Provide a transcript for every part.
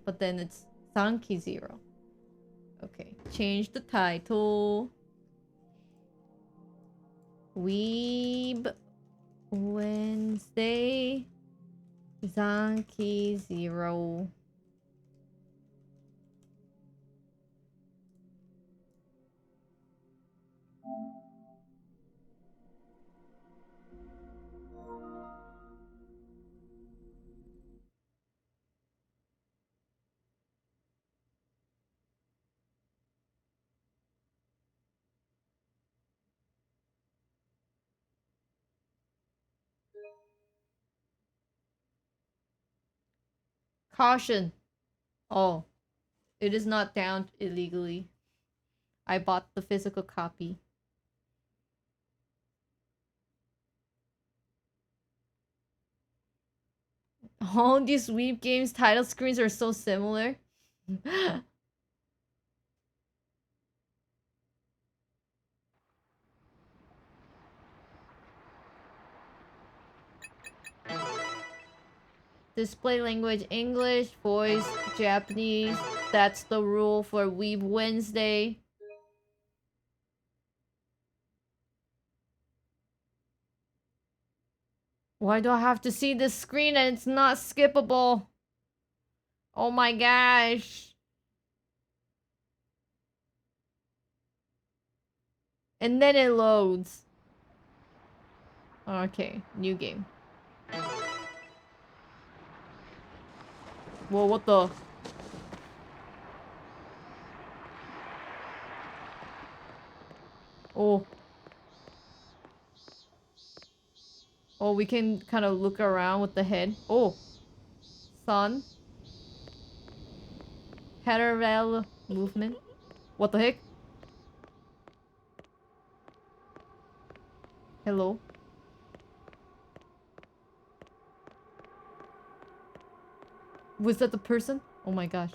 but then it's Zanki 0. Okay, change the title. Weeb Wednesday Zanki 0. Caution. Oh, it is not down illegally. I bought the physical copy. All these Weeb games title screens are so similar. Display language English, voice Japanese. That's the rule for Weeb Wednesday. Why do I have to see this screen and it's not skippable? Oh my gosh. And then it loads. Okay, new game. Whoa, what the? Oh. Oh, we can kind of look around with the head. Oh. Sun. Parallel movement. What the heck? Hello? Was that the person? Oh my gosh.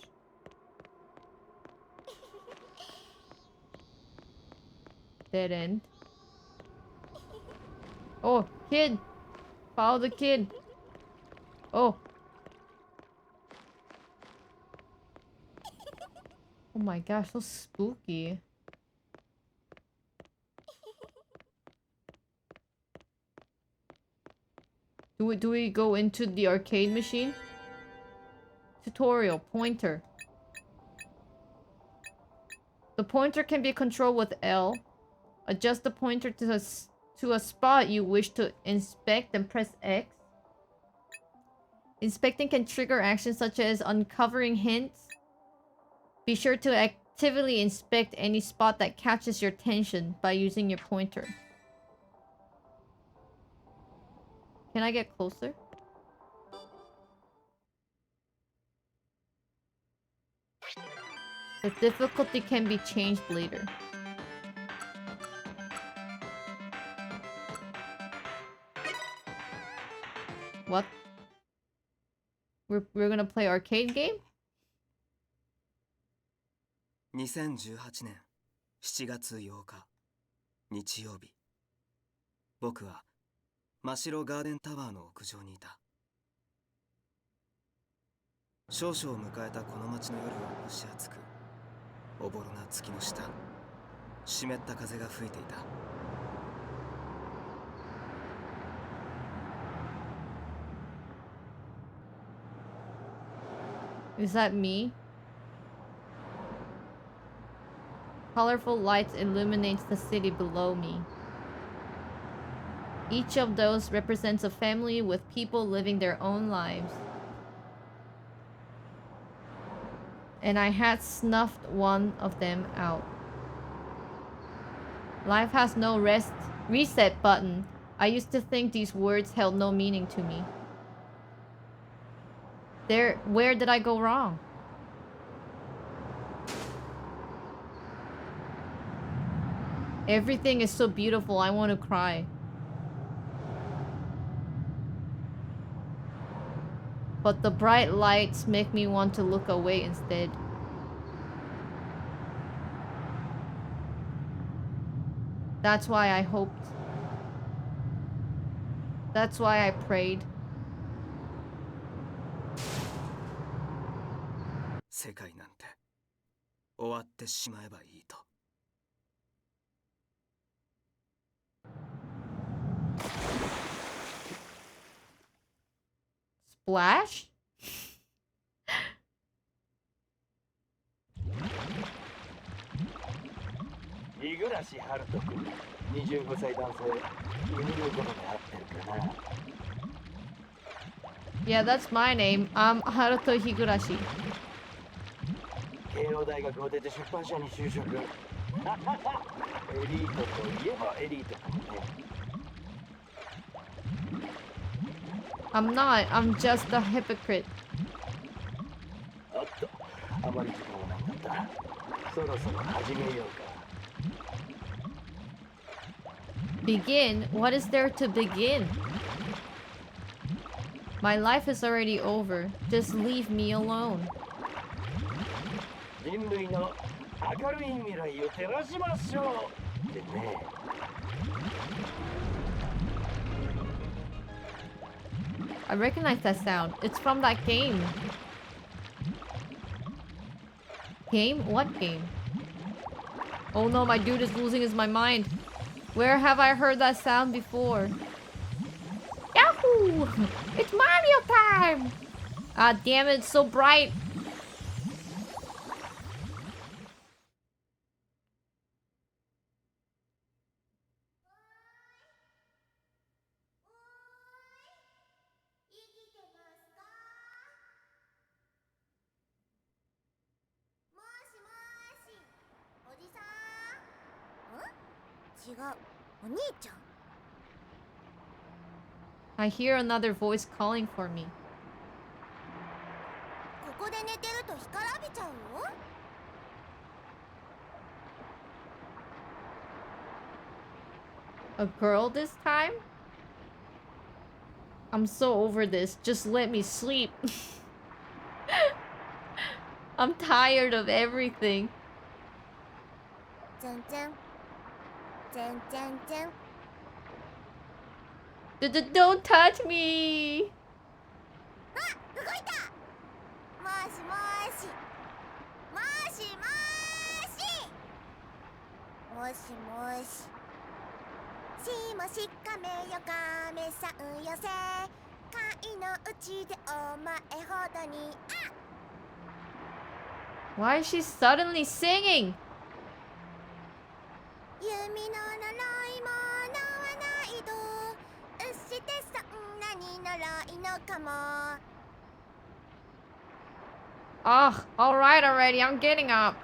Dead end. Oh, kid! Follow the kid! Oh. Oh my gosh, so spooky. Do we go into the arcade machine? Tutorial, pointer. The pointer can be controlled with L. Adjust the pointer to a spot you wish to inspect and press X. Inspecting can trigger actions such as uncovering hints. Be sure to actively inspect any spot that catches your attention by using your pointer. Can I get closer? The difficulty can be changed later. What? We're gonna play arcade game? 2018年7月8日日曜日、僕は真白ガーデンタワーの屋上にいた。少々を迎えたこの街の夜は蒸し暑く、おぼろな月の下、湿った風が吹いていた。Is that me? Colorful lights illuminates the city below me. Each of those represents a family with people living their own lives. And I had snuffed one of them out. Life has no reset button. I used to think these words held no meaning to me. Where did I go wrong? Everything is so beautiful, I want to cry. But the bright lights make me want to look away instead. That's why I hoped. That's why I prayed. 世界なんて終わってしまえばいいと。Splash? 五十嵐春人君、25歳男性、犬のことで合ってるかな。 Yeah, that's my name. I'm Haruto Higurashi. 慶応大学を出て出版社に就職。エリートといえばエリートかもね。 I'm not. I'm just a hypocrite. おっと、あまり時間がないんだった。そろそろ始めようか。 Begin? What is there to begin? My life is already over. Just leave me alone. 人類の明るい未来を照らしましょうってね。 I recognize that sound. It's from that game. Game? What game? Oh no, my dude is losing his my mind. Where have I heard that sound before? Yahoo! It's Mario time! Ah, damn it, it's so bright. I hear another voice calling for me. A girl this time? I'm so over this. Just let me sleep. I'm tired of everything. Don't touch me! Why is she suddenly singing? Ugh, alright already, I'm getting up.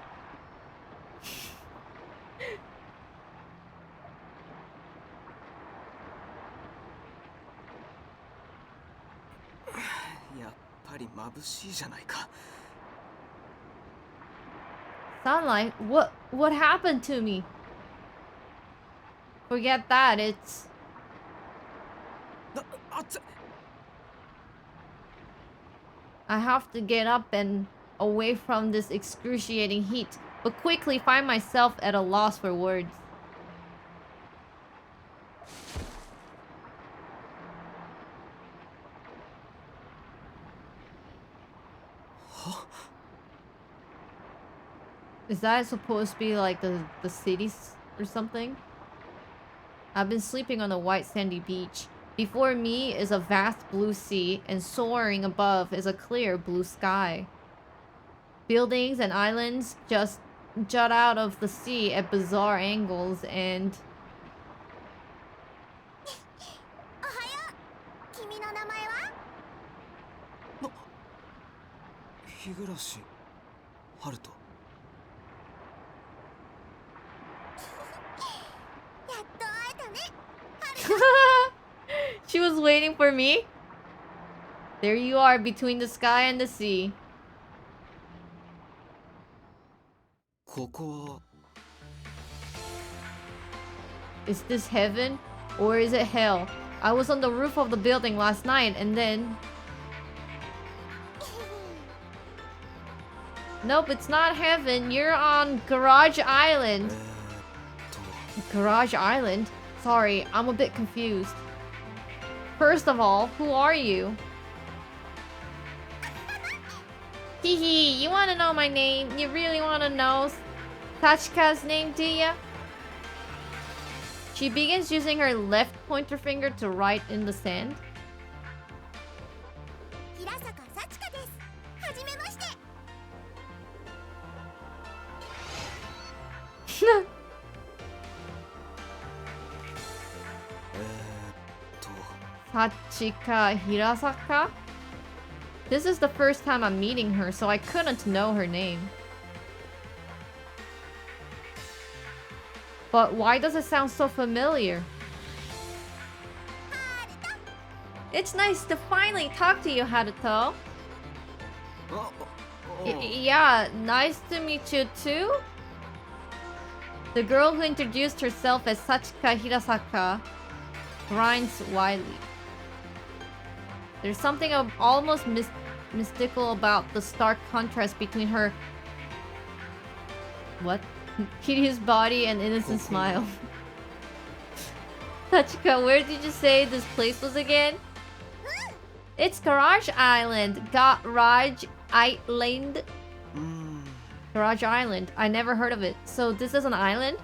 Sunlight? What happened to me? Forget that, it's... I have to get up and away from this excruciating heat, but quickly find myself at a loss for words. Is that supposed to be like the cities or something? I've been sleeping on a white sandy beach. Before me is a vast blue sea, and soaring above is a clear blue sky. Buildings and islands just jut out of the sea at bizarre angles and... Higurashi Haruto. She was waiting for me. There you are between the sky and the sea. Is this heaven or is it hell? I was on the roof of the building last night and then... Nope, it's not heaven. You're on Garage Island. Garage Island? Sorry, I'm a bit confused. First of all, who are you? Hehe, you wanna know my name? You really wanna know Sachika's name, do ya? She begins using her left pointer finger to write in the sand. 平坂幸香です。はじめまして。Sachika Hirasaka? This is the first time I'm meeting her, so I couldn't know her name. But why does it sound so familiar? It's nice to finally talk to you, Haruto. Yeah, nice to meet you too. The girl who introduced herself as Sachika Hirasaka grinds wildly. There's something almost mystical about the stark contrast between her... What? Hideous body and innocent smile. Sachika, where did you say this place was again? It's Garage Island. Garage Island? Garage Island. I never heard of it. So this is an island?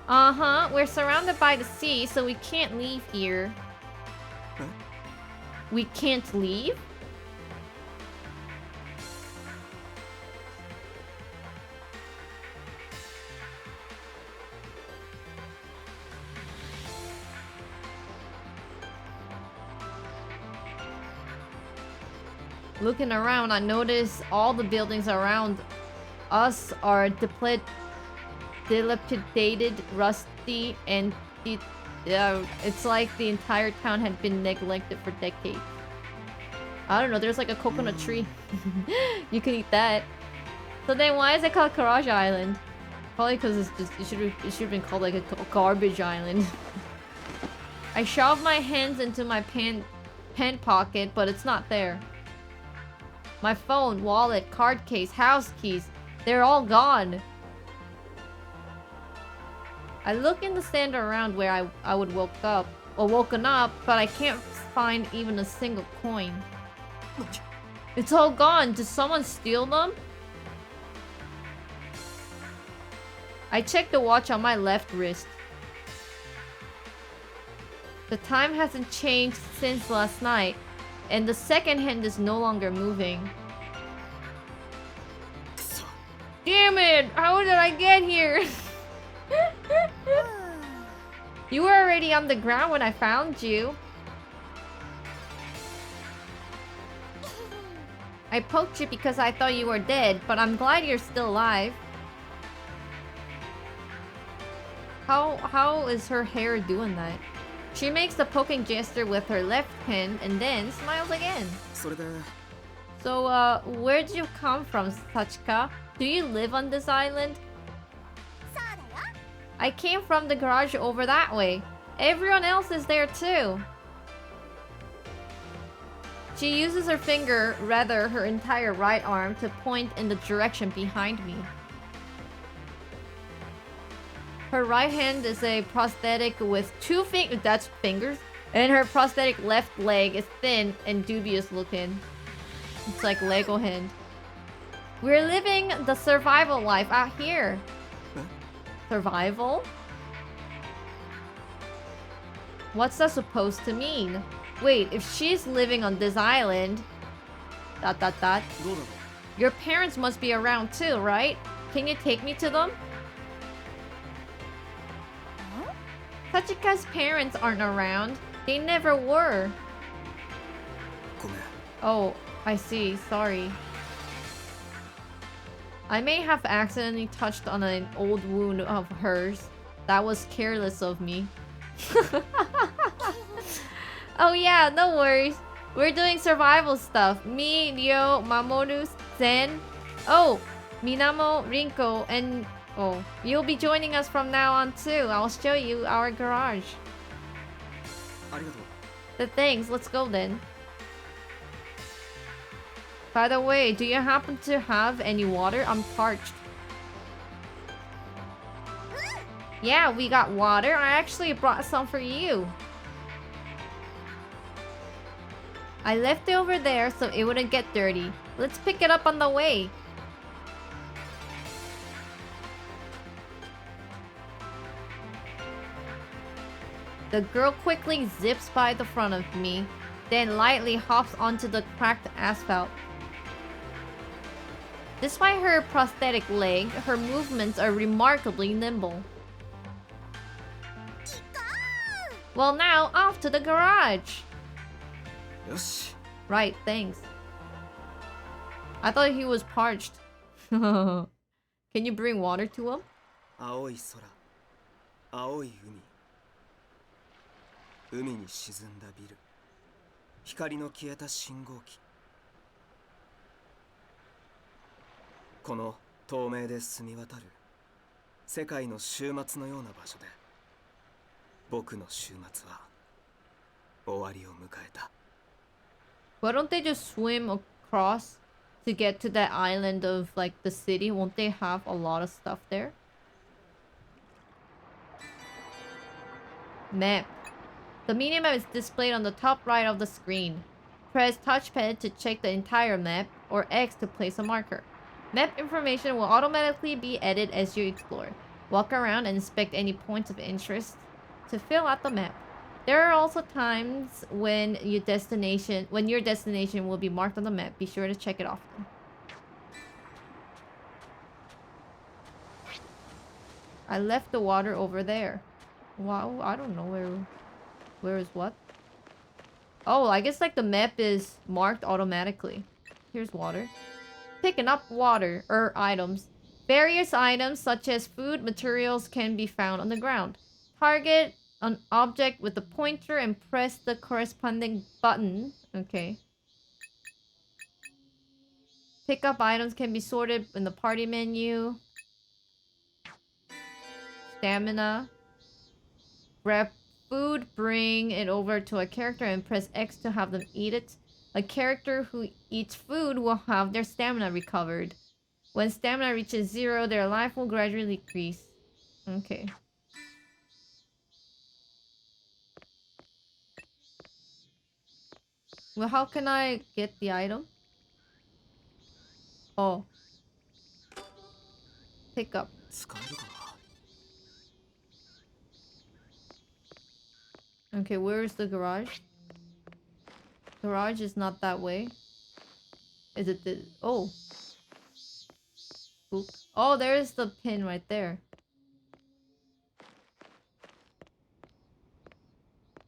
Uh-huh. We're surrounded by the sea, so we can't leave here. Huh? We can't leave? Looking around, I notice all the buildings around us are dilapidated, rusty, and it's like the entire town had been neglected for decades. I don't know, there's like a coconut tree. You can eat that. So then why is it called Garage Island? Probably because it's just it should have been called like a garbage island. I shove my hands into my pen pocket, but it's not there. My phone, wallet, card case, house keys, they're all gone. I look in the sand around where I would woken up, but I can't find even a single coin. It's all gone. Did someone steal them? I check the watch on my left wrist. The time hasn't changed since last night, and the second hand is no longer moving. Damn it! How did I get here? You were already on the ground when I found you. I poked you because I thought you were dead, but I'm glad you're still alive. How is her hair doing that? She makes the poking gesture with her left hand and then smiles again. So, where did you come from, Sachika? Do you live on this island? I came from the garage over that way. Everyone else is there too. She uses her finger, rather her entire right arm, to point in the direction behind me. Her right hand is a prosthetic with two fingers. That's fingers. And her prosthetic left leg is thin and dubious looking. It's like Lego hand. We're living the survival life out here. Huh? Survival? What's that supposed to mean? Wait, if she's living on this island... Your parents must be around too, right? Can you take me to them? Sachika's parents aren't around. They never were. Oh, I see. Sorry. I may have accidentally touched on an old wound of hers. That was careless of me. Oh yeah, no worries. We're doing survival stuff. Me, Ryo, Mamoru, Zen. Oh, Minamo, Rinko, and... Oh, you'll be joining us from now on too. I'll show you our garage. The things, let's go then. By the way, do you happen to have any water? I'm parched. Yeah, we got water. I actually brought some for you. I left it over there so it wouldn't get dirty. Let's pick it up on the way. The girl quickly zips by the front of me, then lightly hops onto the cracked asphalt. Despite her prosthetic leg, her movements are remarkably nimble. Well, now off to the garage. Yoshi. Right, thanks. I thought he was parched. Can you bring water to him? 青い空、青い海。海に沈んだビル。光の消えた信号機。この透明で澄み渡る世界の終末のような場所で僕の終末は終わりを迎えた。Why don't they just swim across to get to that island of like the city? Won't they have a lot of stuff there? Map. The minimap is displayed on the top right of the screen. Press touchpad to check the entire map or X to place a marker. Map information will automatically be added as you explore. Walk around and inspect any points of interest to fill out the map. There are also times when your destination will be marked on the map. Be sure to check it often. I left the water over there. Wow, I don't know where is what. Oh, I guess like the map is marked automatically. Here's water. Picking up water or items. Various items such as food materials can be found on the ground. Target an object with the pointer and press the corresponding button. Okay. Pick up items can be sorted in the party menu. Stamina. Grab food, bring it over to a character and press X to have them eat it. A character who eats food will have their stamina recovered. When stamina reaches 0, their life will gradually decrease. Okay. Well, how can I get the item? Oh. Pick up. Okay, where's the garage? Garage is not that way. Is it the... Oh. Oop. Oh, there's the pin right there.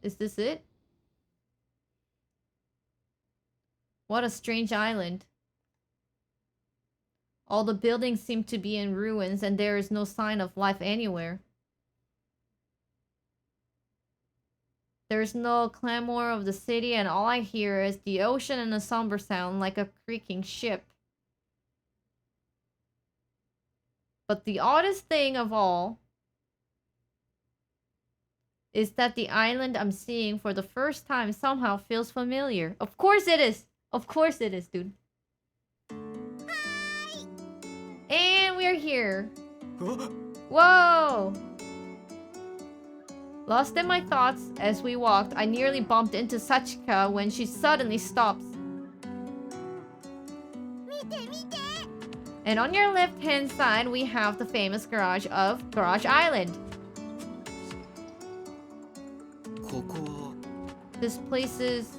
Is this it? What a strange island. All the buildings seem to be in ruins and there is no sign of life anywhere. There's no clamor of the city and all I hear is the ocean and a somber sound like a creaking ship. But the oddest thing of all is that the island I'm seeing for the first time somehow feels familiar. Of course it is! Of course it is, dude. Hi. And we're here. Whoa! Lost in my thoughts as we walked, I nearly bumped into SACHIKA when she suddenly stops. And on your left-hand side, we have the famous garage of Garage Island. This place is...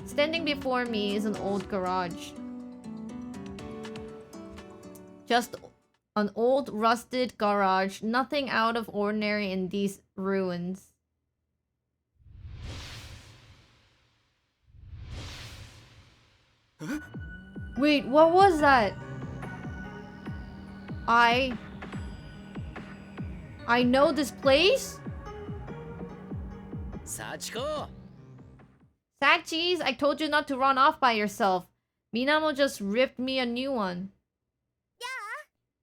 Standing before me is an old garage. Just an old rusted garage, nothing out of ordinary in these ruins. Wait, what was that? I know this place? Sachiko! Sachis, I told you not to run off by yourself. Minamo just ripped me a new one.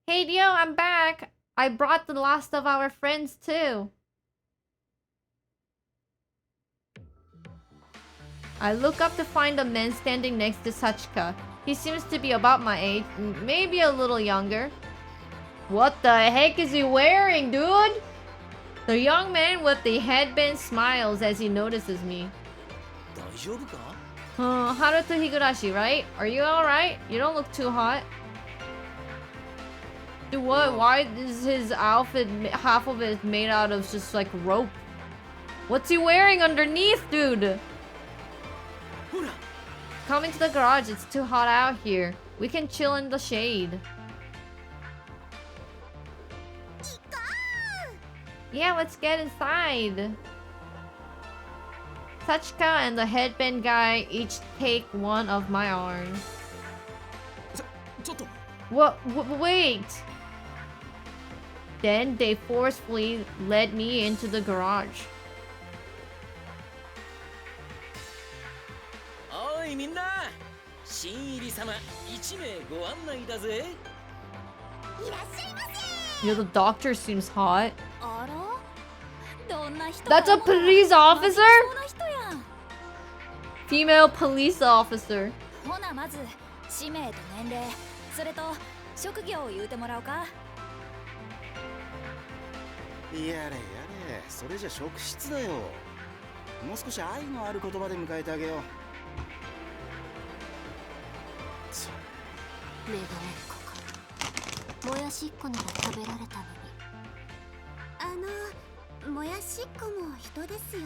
Hey Dio, I'm back. I brought the last of our friends too. I look up to find a man standing next to SACHIKA. He seems to be about my age, maybe a little younger. What the heck is he wearing, dude? The young man with the headband smiles as he notices me. 丈夫か? Haruto Higurashi, right? Are you alright? You don't look too hot. Dude, what? Why is his outfit, half of it made out of just like rope? What's he wearing underneath, dude? Come into the garage, it's too hot out here. We can chill in the shade. Yeah, let's get inside. Sachika and the headband guy each take one of my arms. What? Wait! Then they forcefully led me into the garage. Oi, minna! Shiniri sama, 1名ご案内だぜ. Yo, the doctor seems hot. あら? That's a police officer? Female police officer. ほなまず氏名と年齢、それと職業を言うてもらおうか。やれやれ、それじゃ職質だよ。もう少し愛のある言葉で迎えてあげよう。メガネっ子か。もやしっこなら食べられたのに。もやしっこも人ですよ。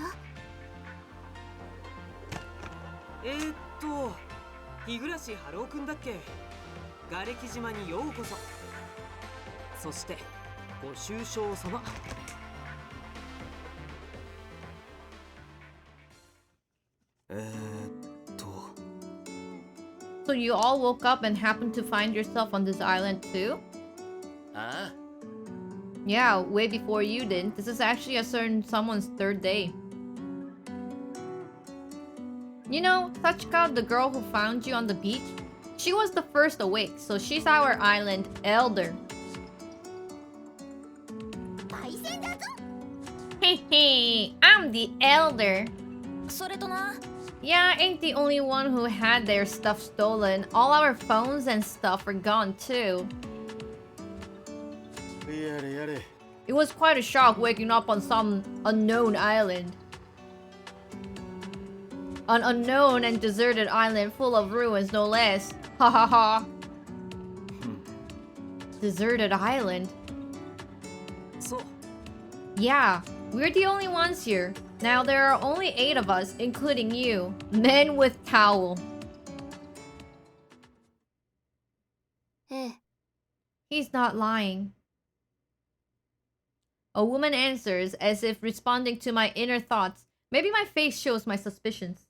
日暮春夫くんだっけ。瓦礫島にようこそ。そしてご愁傷様。So you all woke up and happened to find yourself on this island too? Yeah, way before you did. This is actually a certain someone's third day. You know, Sachika, the girl who found you on the beach, she was the first awake, so she's our island elder. Hey, I'm the elder. Yeah, I ain't the only one who had their stuff stolen. All our phones and stuff are gone too. It was quite a shock waking up on some unknown island. An unknown and deserted island full of ruins, no less. Ha ha ha. Deserted island? So. Yeah, we're the only ones here. Now there are only 8 of us, including you. Men with towel. He's not lying. A woman answers as if responding to my inner thoughts. Maybe my face shows my suspicions.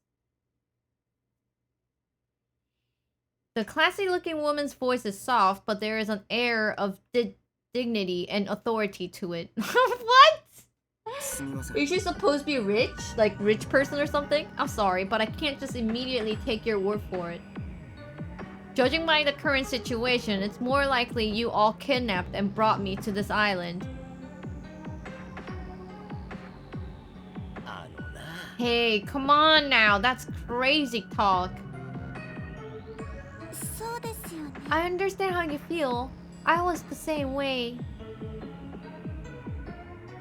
The classy-looking woman's voice is soft, but there is an air of dignity and authority to it. What? Is she supposed to be rich? Like rich person or something? I'm sorry, but I can't just immediately take your word for it. Judging by the current situation, it's more likely you all kidnapped and brought me to this island. Hey, come on now. That's crazy talk. I understand how you feel. I was the same way.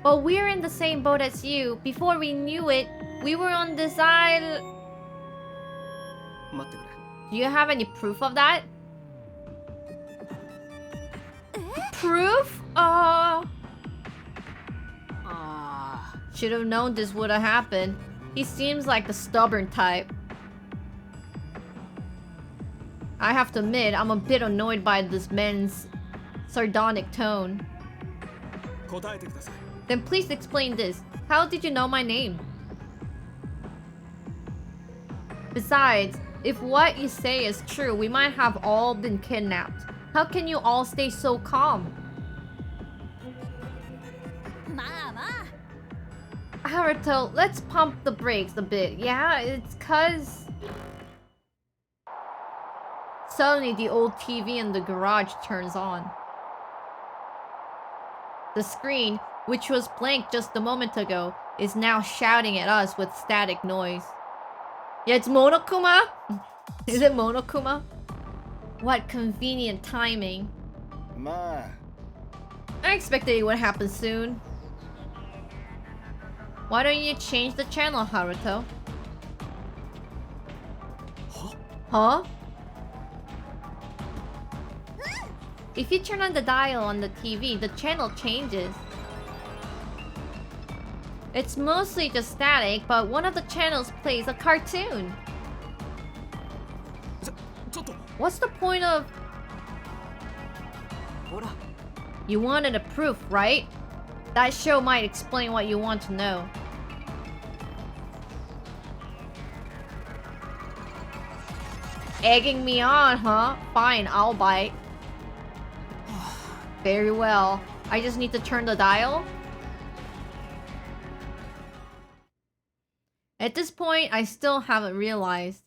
But we're in the same boat as you. Before we knew it, we were on this island. Do you have any proof of that? Proof? Should have known this would have happened. He seems like the stubborn type. I have to admit, I'm a bit annoyed by this man's sardonic tone. Then please explain this. How did you know my name? Besides, if what you say is true, we might have all been kidnapped. How can you all stay so calm? Haruto, let's pump the brakes a bit. Yeah, it's cause... Suddenly the old TV in the garage turns on. The screen, which was blank just a moment ago, is now shouting at us with static noise. Yeah, it's Monokuma? Is it Monokuma? What convenient timing. I expected it would happen soon. Why don't you change the channel, Haruto? Huh? If you turn on the dial on the TV, the channel changes. It's mostly just static, but one of the channels plays a cartoon. What's the point of... You wanted a proof, right? That show might explain what you want to know. Egging me on, huh? Fine, I'll bite. Very well. I just need to turn the dial. At this point, I still haven't realized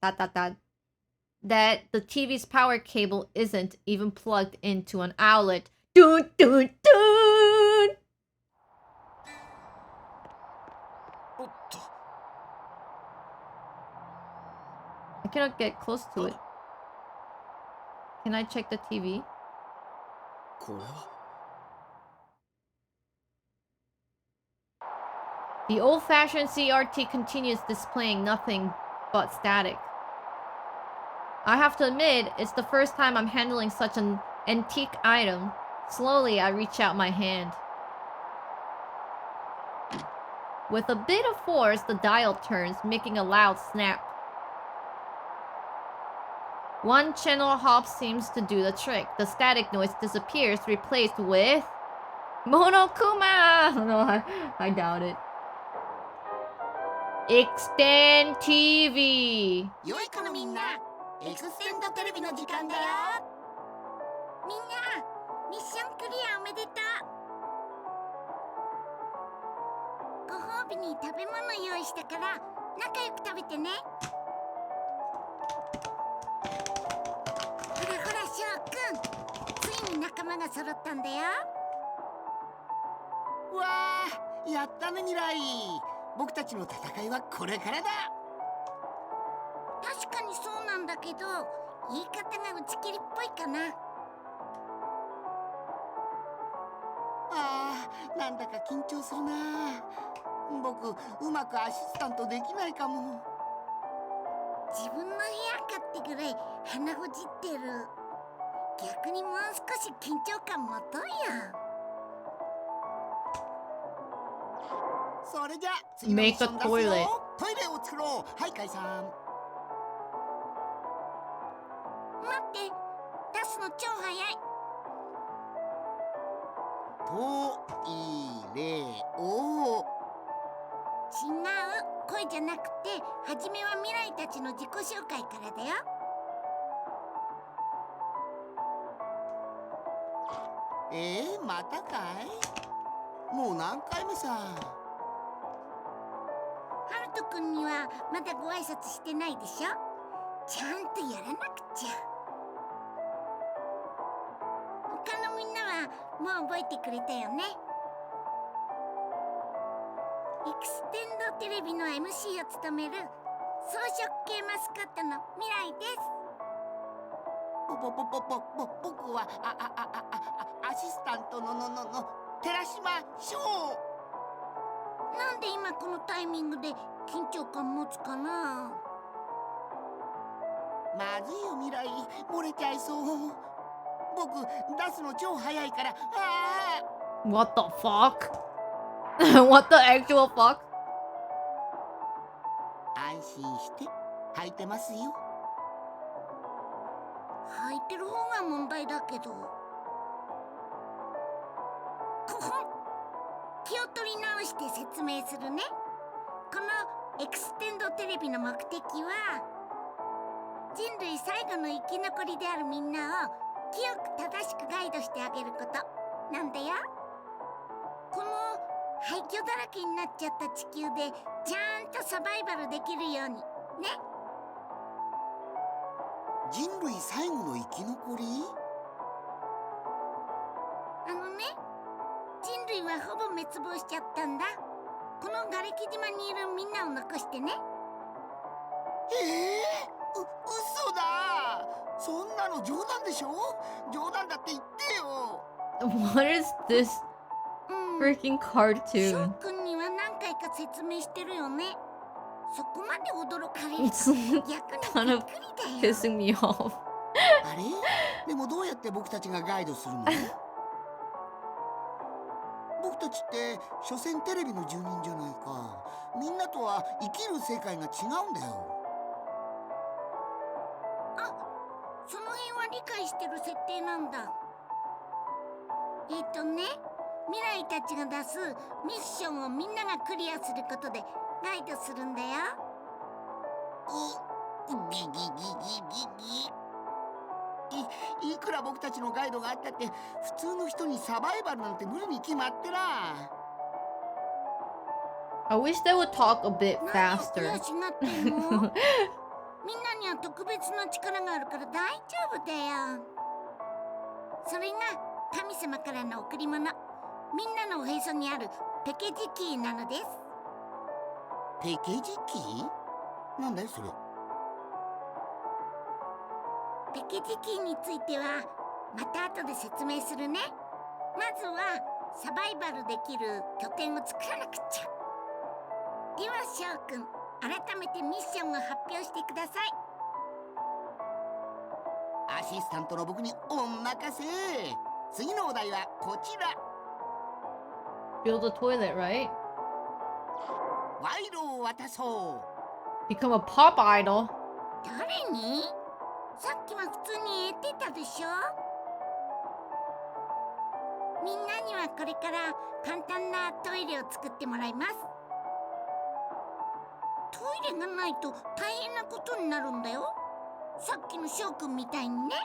that the TV's power cable isn't even plugged into an outlet. Dun dun dun! I cannot get close to it. Can I check the TV? The old-fashioned CRT continues displaying nothing but static. I have to admit, it's the first time I'm handling such an antique item. Slowly, I reach out my hand. With a bit of force, the dial turns, making a loud snap. One channel hop seems to do the trick. The static noise disappears, replaced with... Monokuma! No, I doubt it. Extend TV! 良い子のみんな、エクステンドテレビの時間だよ。みんな、ミッションクリアおめでとう。ご褒美に食べ物用意したから仲良く食べてね。ほらほら、翔くん、ついに仲間が揃ったんだよ。わあ、やったね未来。僕たちの戦いはこれからだ。確かにそうなんだけど、言い方が打ち切りっぽいかな。ああ、なんだか緊張するな。僕うまくアシスタントできないかも。自分の部屋かってぐらい鼻ほじってる。逆にもう少し緊張感持とうよ。それじゃ次のミッション出すよ。 Make a toilet. トイレを作ろう。はい、カイさん。待って、出すの超早い。トイレを。違う、声じゃなくて、初めは未来たちの自己紹介からだよ。またかい？もう何回目さ。ハルト君にはまだご挨拶してないでしょ。ちゃんとやらなくちゃ。他のみんなはもう覚えてくれたよね。エクステンドテレビの MC を務める装飾系マスコットの未来です。僕はアシスタントの寺島翔。なんで今このタイミングで緊張感持つかな。まずいよ未来、漏れちゃいそう。僕出すの超早いから。What the fuck? What the actual fuck? 安心して履いてますよ。履いてる方が問題だけど。気を取り直して説明するね。このエクステンドテレビの目的は、人類最後の生き残りであるみんなを清く正しくガイドしてあげることなんだよ。この廃墟だらけになっちゃった地球でちゃんとサバイバルできるようにね。人類最後の生き残り？人類はほぼ滅亡しちゃったんだ。この瓦礫島にいるみんなを残してね。嘘だ。そんなの冗談でしょ。冗談だって言ってよ。What is this freaking 翔 cartoon? くんには何回か説明してるよね。そこまで驚かれる It's と逆にびっ kind く of りだよ。 pissing me off. あれでもどうやって僕たちがガイドするの？僕たちって所詮テレビの住人じゃないか。みんなとは生きる世界が違うんだよ。その辺は理解してる設定なんだ。未来たちが出すミッションをみんながクリアすることでガイドするんだよ。ギギギギギギ。いくら僕たちのガイドがあったって普通の人にサバイバルなんて無理に決まってな。 I wish they would talk a bit 何を faster. 悔しがってんの？みんなには特別な力があるから大丈夫だよ。それが神様からの贈り物。みんなのおへそにあるペケジキーなのです。ペケジキー？なんだよそれ。ペケジキーについてはまた後で説明するね。まずはサバイバルできる拠点を作らなくっちゃ。では翔くん、改めてミッションを発表してください。アシスタントの僕にお任せ。次のお題はこちら。 Build a toilet, right? 賄賂を渡そ Become a pop idol. 誰に？さっきは普通に言ってたでしょ。みんなにはこれから簡単なトイレを作ってもらいます。トイレがないと大変なことになるんだよ。さっきの翔くんみたいにね。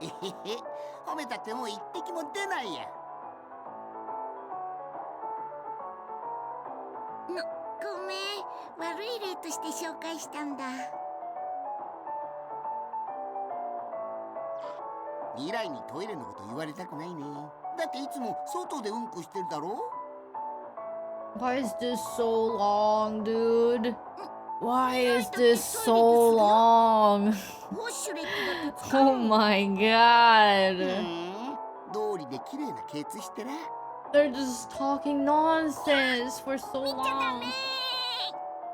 う。えへへ、褒めたってもう一滴も出ないや。ごめん、悪い例として紹介したんだ。未来にトイレのこと言われたくないね。だっていつも外でうんこしてるだろ。 Why is this so long, dude? Why is this so long? ウォッシュレットだと使う Oh my god. 道理で綺麗なケツしてな。 They're just talking nonsense for so 見ちゃダ long. メ。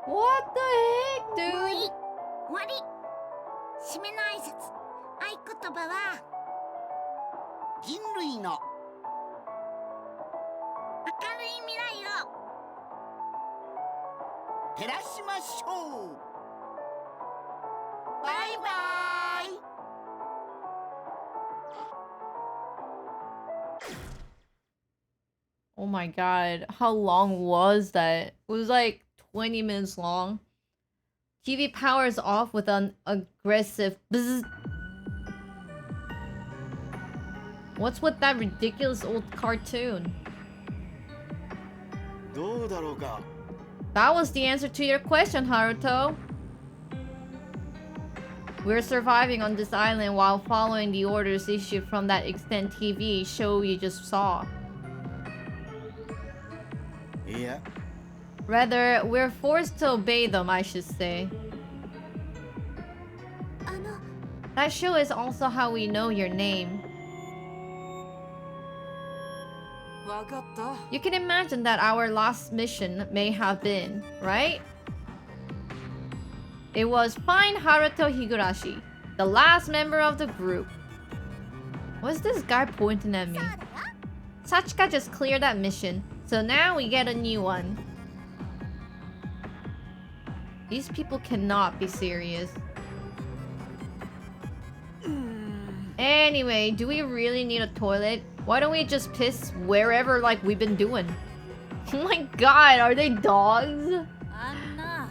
What the heck, もういい。 dude? 終わり。締めの挨拶。合言葉は人類の明るい未来を照らしましょう。バイバイ。 Oh my god. How long was that? It was like 20 minutes long. TV powers off with an aggressive bzzz. What's with that ridiculous old cartoon? どうだろうか。 That was the answer to your question, Haruto. We're surviving on this island while following the orders issued from that extant TV show you just saw. いや、 Rather, we're forced to obey them, I should say. あの That show is also how we know your name. わかった。 You can imagine that our last mission may have been, right? It was find Haruto Higurashi, the last member of the group. What's this guy pointing at me? そうだよ。 SACHIKA just cleared that mission, so now we get a new one. These people cannot be serious. Anyway, do we really need a toilet? Why don't we just piss wherever like we've been doing? Oh my god, are they dogs? あんな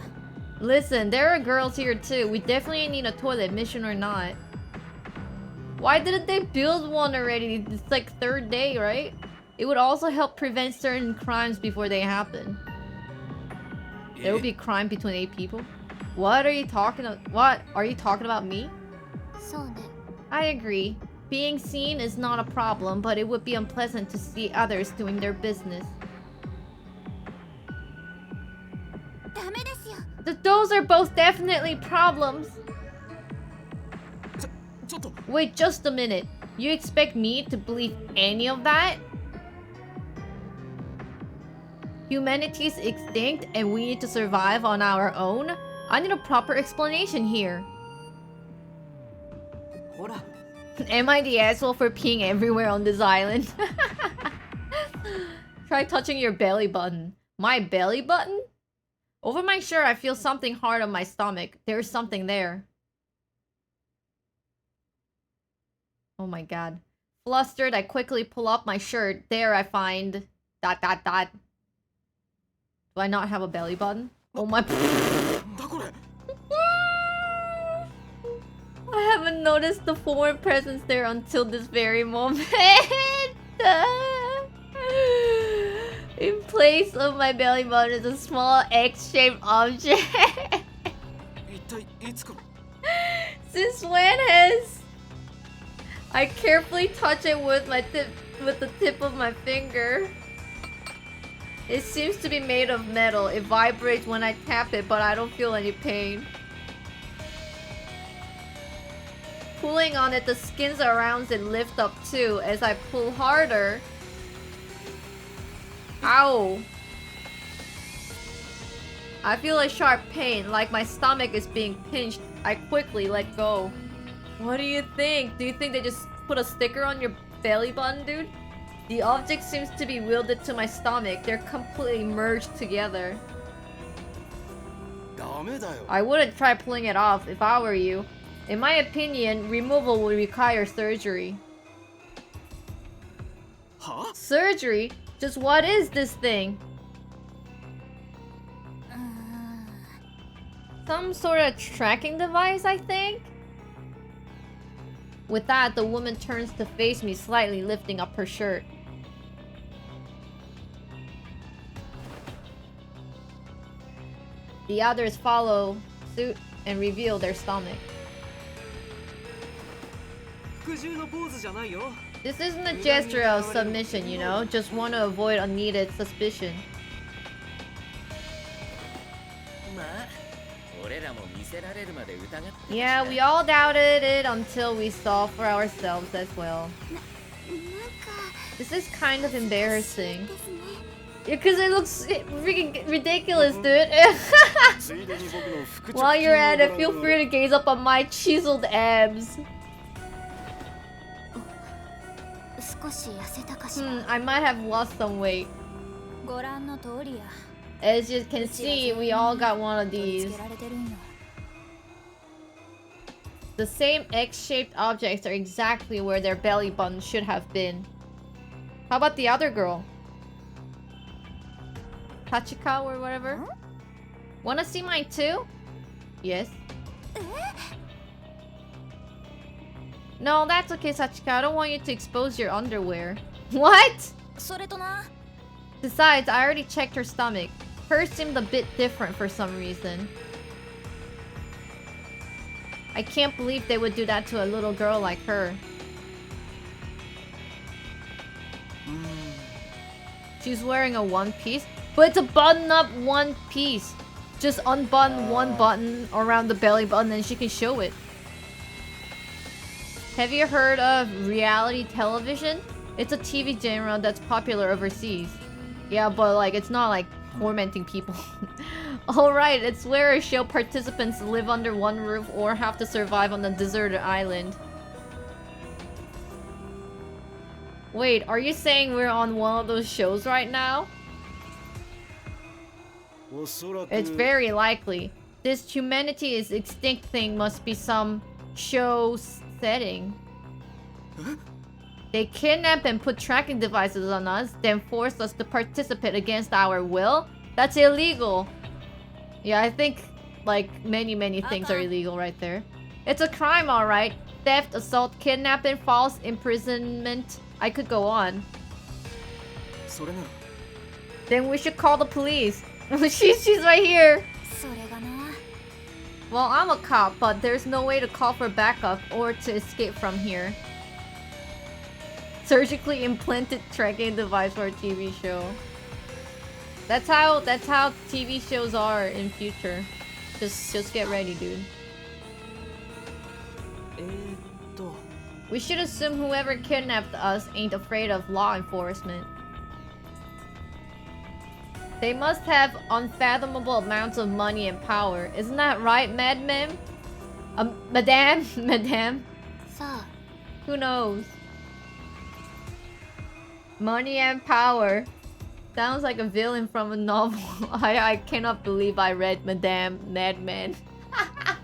Listen, there are girls here too. We definitely need a toilet, mission or not. Why didn't they build one already? It's like third day, right? It would also help prevent certain crimes before they happen. There would be crime between 8 people? What are you talking about? What? Are you talking about me? そうね。 I agree. Being seen is not a problem, but it would be unpleasant to see others doing their business. ダメですよ。 Those are both definitely problems. ちょっと Wait just a minute. You expect me to believe any of that? Humanity's extinct and we need to survive on our own? I need a proper explanation here. ほら Am I the asshole for peeing everywhere on this island? Try touching your belly button. My belly button? Over my shirt, I feel something hard on my stomach. There's something there. Oh my god. Flustered, I quickly pull up my shirt. There I find... ... Do I not have a belly button? Oh my... I haven't noticed the foreign presence there until this very moment. In place of my belly button is a small X-shaped object. Since when has I carefully touch it with the tip of my finger? It seems to be made of metal. It vibrates when I tap it, but I don't feel any pain. Pulling on it, the skins around it lift up too. As I pull harder... Ow! I feel a sharp pain, like my stomach is being pinched. I quickly let go. What do you think? Do you think they just put a sticker on your belly button, dude? The object seems to be welded to my stomach. They're completely merged together. I wouldn't try pulling it off if I were you. In my opinion, removal would require surgery. Huh? Surgery? Just what is this thing? Some sort of tracking device, I think? With that, the woman turns to face me, slightly lifting up her shirt. The others follow suit and reveal their stomach. 服従のポーズじゃないよ This isn't a gesture of submission, you know? Just want to avoid unneeded suspicion. まあ俺らも見せられるまで疑ってたしな Yeah, we all doubted it until we saw for ourselves as well. This is kind of embarrassing. Because it looks freaking ridiculous, dude. While you're at it, feel free to gaze up on my chiseled abs. I might have lost some weight. ご覧の通りや As you can see, we all got one of つ these. けられてるんよ The same X-shaped objects are exactly where their belly button should have been. How about the other girl? SACHIKA or whatever? Wanna see mine too? Yes. No, that's okay, SACHIKA. I don't want you to expose your underwear. What? それとな Besides, I already checked her stomach. Hers seemed a bit different for some reason. I can't believe they would do that to a little girl like her. She's wearing a one piece, but it's a button-up one piece. Just unbutton one button around the belly button and she can show it. Have you heard of reality television? It's a TV genre that's popular overseas. Yeah, but like it's not like tormenting people. Alright, it's where show participants live under one roof or have to survive on a deserted island. Wait, are you saying we're on one of those shows right now? It's very likely. This humanity is extinct thing must be some show setting. They kidnap and put tracking devices on us, then force us to participate against our will? That's illegal. Yeah, I think like many things are illegal right there. It's a crime, alright. Theft, assault, kidnapping, false imprisonment. I could go on. Then we should call the police. She's right here. それがな Well, I'm a cop, but there's no way to call for backup or to escape from here. Surgically implanted tracking device for a TV show. That's how TV shows are in future. Just get ready, dude. We should assume whoever kidnapped us ain't afraid of law enforcement. They must have unfathomable amounts of money and power. Isn't that right, Madam? Madame? Madame? さあ Who knows? Money and power. Sounds like a villain from a novel. I cannot believe I read Madame Madman. I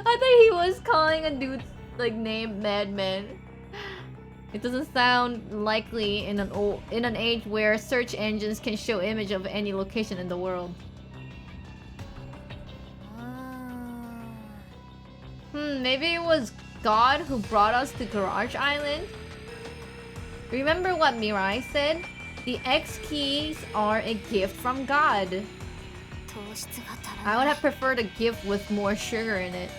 thought he was calling a dude like named Madman. It doesn't sound likely in an age where search engines can show image of any location in the world. Maybe it was God who brought us to Garage Island? Remember what Mirai said? The X keys are a gift from God. 糖質が足 I ら would ない have preferred a gift with more sugar in it.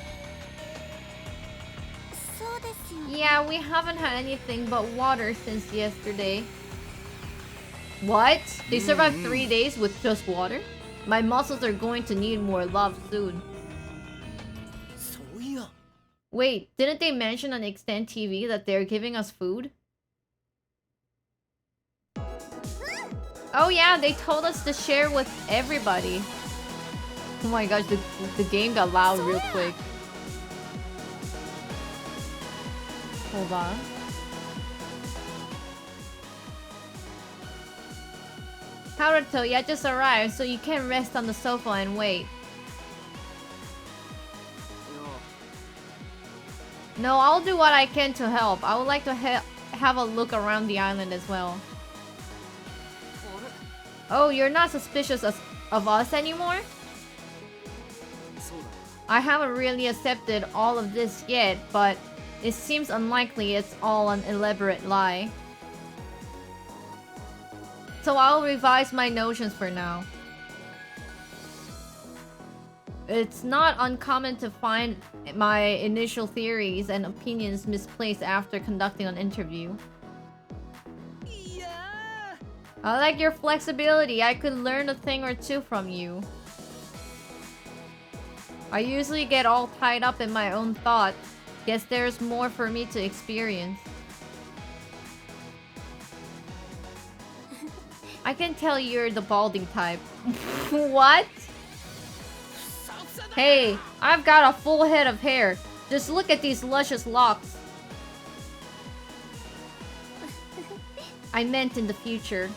そうですよね Yeah, we haven't had anything but water since yesterday. What? They survived 3 days with just water? My muscles are going to need more love soon. そういや Wait, didn't they mention on Extend TV that they're giving us food? Oh yeah, they told us to share with everybody. Oh my gosh, the game got loud real quick. Hold on. Haruto, yeah, just arrived, so you can rest on the sofa and wait. No, I'll do what I can to help. I would like to have a look around the island as well. Oh, you're not suspicious of us anymore? そうだ I haven't really accepted all of this yet, but it seems unlikely it's all an elaborate lie. So I'll revise my notions for now. It's not uncommon to find my initial theories and opinions misplaced after conducting an interview. いや I like your flexibility. I could learn a thing or two from you. I usually get all tied up in my own thoughts. Guess there's more for me to experience. I can tell you're the balding type. What? Hey, I've got a full head of hair. Just look at these luscious locks. I meant in the future.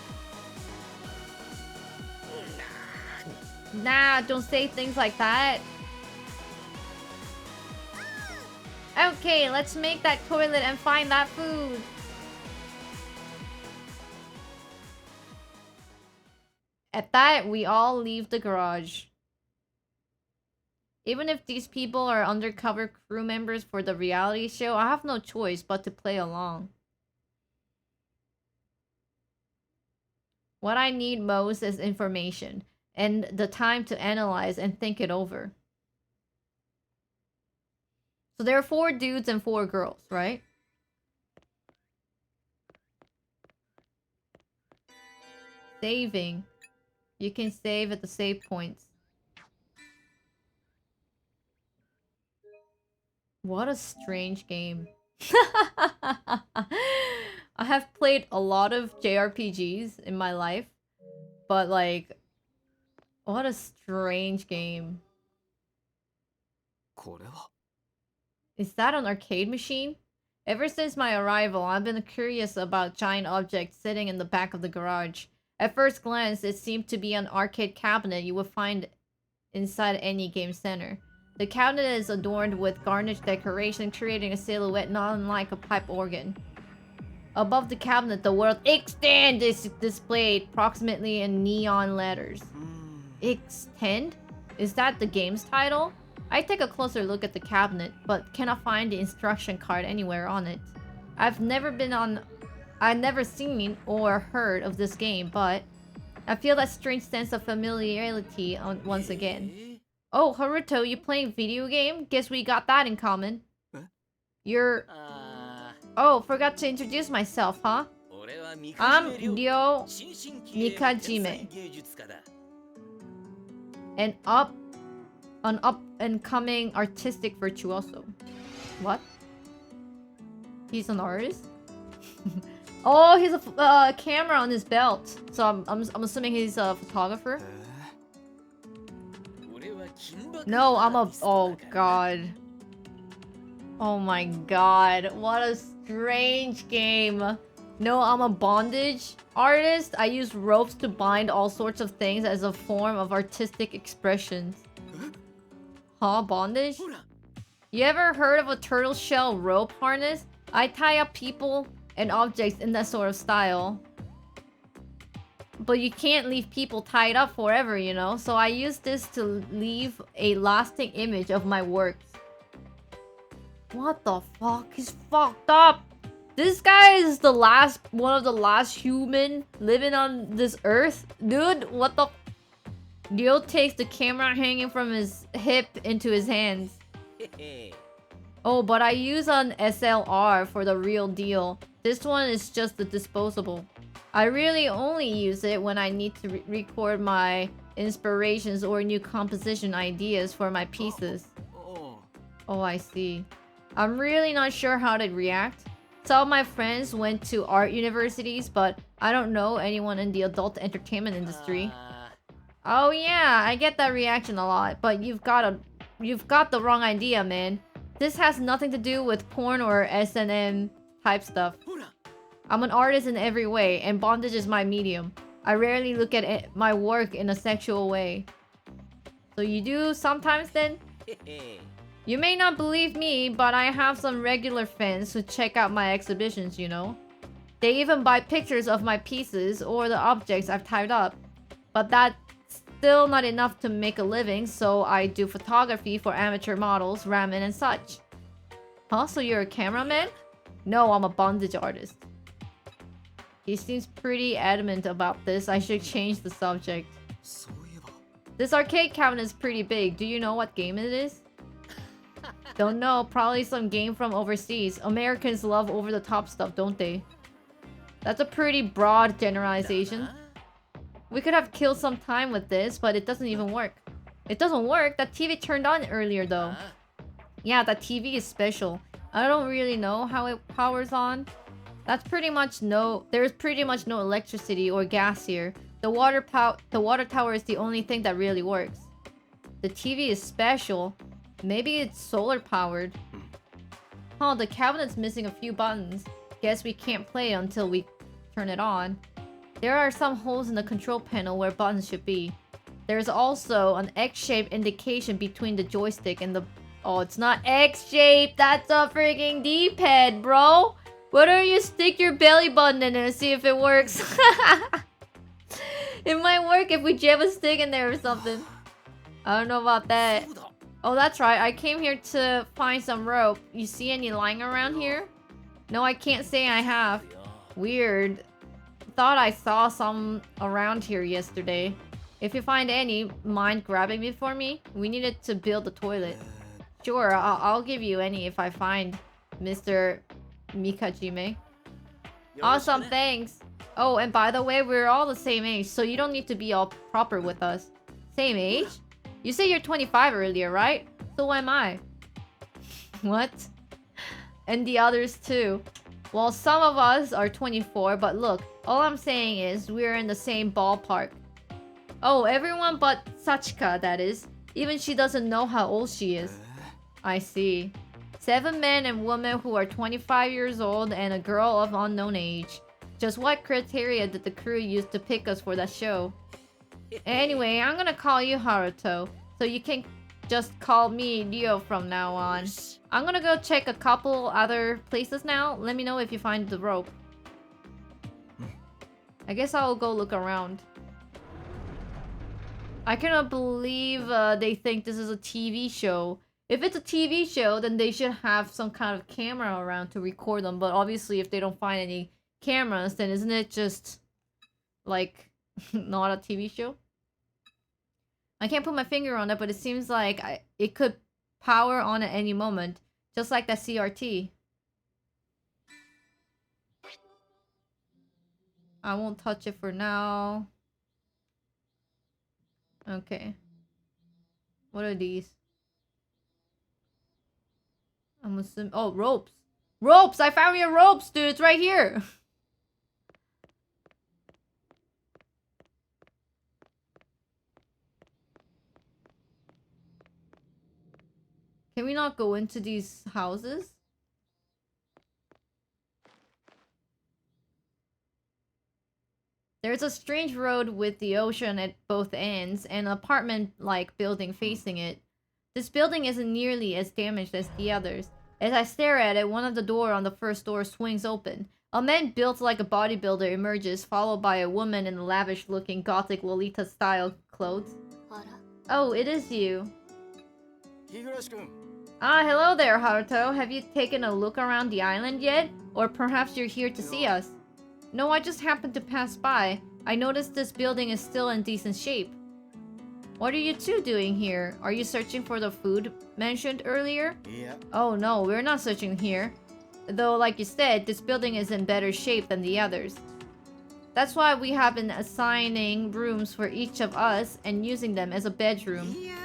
Nah, don't say things like that. Okay, let's make that toilet and find that food. At that, we all leave the garage. Even if these people are undercover crew members for the reality show, I have no choice but to play along. What I need most is information, and the time to analyze and think it over. So there are 4 dudes and 4 girls, right? Saving. You can save at the save points. What a strange game. I have played a lot of JRPGs in my life, but like, what a strange game. これは Is that an arcade machine? Ever since my arrival, I've been curious about giant objects sitting in the back of the garage. At first glance, it seemed to be an arcade cabinet you would find inside any game center. The cabinet is adorned with garnished decoration, creating a silhouette not unlike a pipe organ. Above the cabinet, the word Extend is displayed approximately in neon letters. Extend? Is that the game's title? I take a closer look at the cabinet, but cannot find the instruction card anywhere on it. I've never seen or heard of this game, but I feel that strange sense of familiarity once again. Oh, Haruto, you playing video game? Guess we got that in common. You're... Oh, forgot to introduce myself, huh? I'm Ryo MIKAJIME. An up-and-coming artistic virtuoso. What? He's an artist? Oh, he has a camera on his belt. So I'm assuming he's a photographer. No, I'm a... Oh, God. Oh my god. What a strange game. No, I'm a bondage artist. I use ropes to bind all sorts of things as a form of artistic expression. Huh? Bondage? You ever heard of a turtle shell rope harness? I tie up people and objects in that sort of style. But you can't leave people tied up forever, you know? So I use this to leave a lasting image of my works. What the fuck? He's fucked up! This guy is the one of the last human living on this earth? Dude, what the... Leo takes the camera hanging from his hip into his hands. Oh, but I use an SLR for the real deal. This one is just the disposable. I really only use it when I need to record my inspirations or new composition ideas for my pieces. Oh, I see. I'm really not sure how to react. Some of my friends went to art universities, but I don't know anyone in the adult entertainment industry. Oh yeah, I get that reaction a lot, but you've got the wrong idea, man. This has nothing to do with porn or S&M type stuff. I'm an artist in every way, and bondage is my medium. I rarely look at my work in a sexual way. So you do sometimes then? You may not believe me, but I have some regular fans who check out my exhibitions, you know? They even buy pictures of my pieces or the objects I've tied up. But that's still not enough to make a living, so I do photography for amateur models, ramen, and such. Huh? So you're a cameraman? No, I'm a bondage artist. He seems pretty adamant about this. I should change the subject. This arcade cabinet is pretty big. Do you know what game it is? Don't know. Probably some game from overseas. Americans love over-the-top stuff, don't they? That's a pretty broad generalization. We could have killed some time with this, but it doesn't even work. It doesn't work? That TV turned on earlier, though. Yeah, that TV is special. I don't really know how it powers on. There's pretty much no electricity or gas here. The water tower is the only thing that really works. The TV is special. Maybe it's solar powered. Oh, the cabinet's missing a few buttons. Guess we can't play until we turn it on. There are some holes in the control panel where buttons should be. There's also an X-shaped indication between the joystick and the... Oh, it's not X-shaped! That's a freaking D-pad, bro! Why don't you stick your belly button in there and see if it works? It might work if we jam a stick in there or something. I don't know about that. Oh, that's right. I came here to find some rope. You see any lying around here? No, I can't say I have. Weird. Thought I saw some around here yesterday. If you find any, mind grabbing it for me? We needed to build the toilet. Sure, I'll give you any if I find Mr. MIKAJIME. Awesome, thanks. Oh, and by the way, we're all the same age, so you don't need to be all proper with us. Same age? You said you're 25 earlier, right? So am I. What? And the others too. Well, some of us are 24, but look, all I'm saying is we're in the same ballpark. Oh, everyone but SACHIKA, that is. Even she doesn't know how old she is. I see. 7 men and women who are 25 years old and a girl of unknown age. Just what criteria did the crew use to pick us for that show? Anyway, I'm gonna call you Haruto, so you can just call me Leo from now on. I'm gonna go check a couple other places now. Let me know if you find the rope. I guess I'll go look around. I cannot believe they think this is a TV show. If it's a TV show, then they should have some kind of camera around to record them. But obviously, if they don't find any cameras, then isn't it just, like, not a TV show? I can't put my finger on it, but it seems like it could power on at any moment. Just like that CRT. I won't touch it for now. Okay. What are these? I'm assuming... Oh, ropes! Ropes! I found your ropes, dude! It's right here! Can we not go into these houses? There's a strange road with the ocean at both ends and an apartment-like building facing it. This building isn't nearly as damaged as the others. As I stare at it, one of the doors on the first door swings open. A man built like a bodybuilder emerges, followed by a woman in lavish-looking gothic Lolita-style clothes. Oh, it is you. Ah, hello there, Haruto. Have you taken a look around the island yet? Or perhaps you're here to see us? No, I just happened to pass by. I noticed this building is still in decent shape. What are you two doing here? Are you searching for the food mentioned earlier? Yeah. Oh no, we're not searching here. Though, like you said, this building is in better shape than the others. That's why we have been assigning rooms for each of us and using them as a bedroom. Yeah.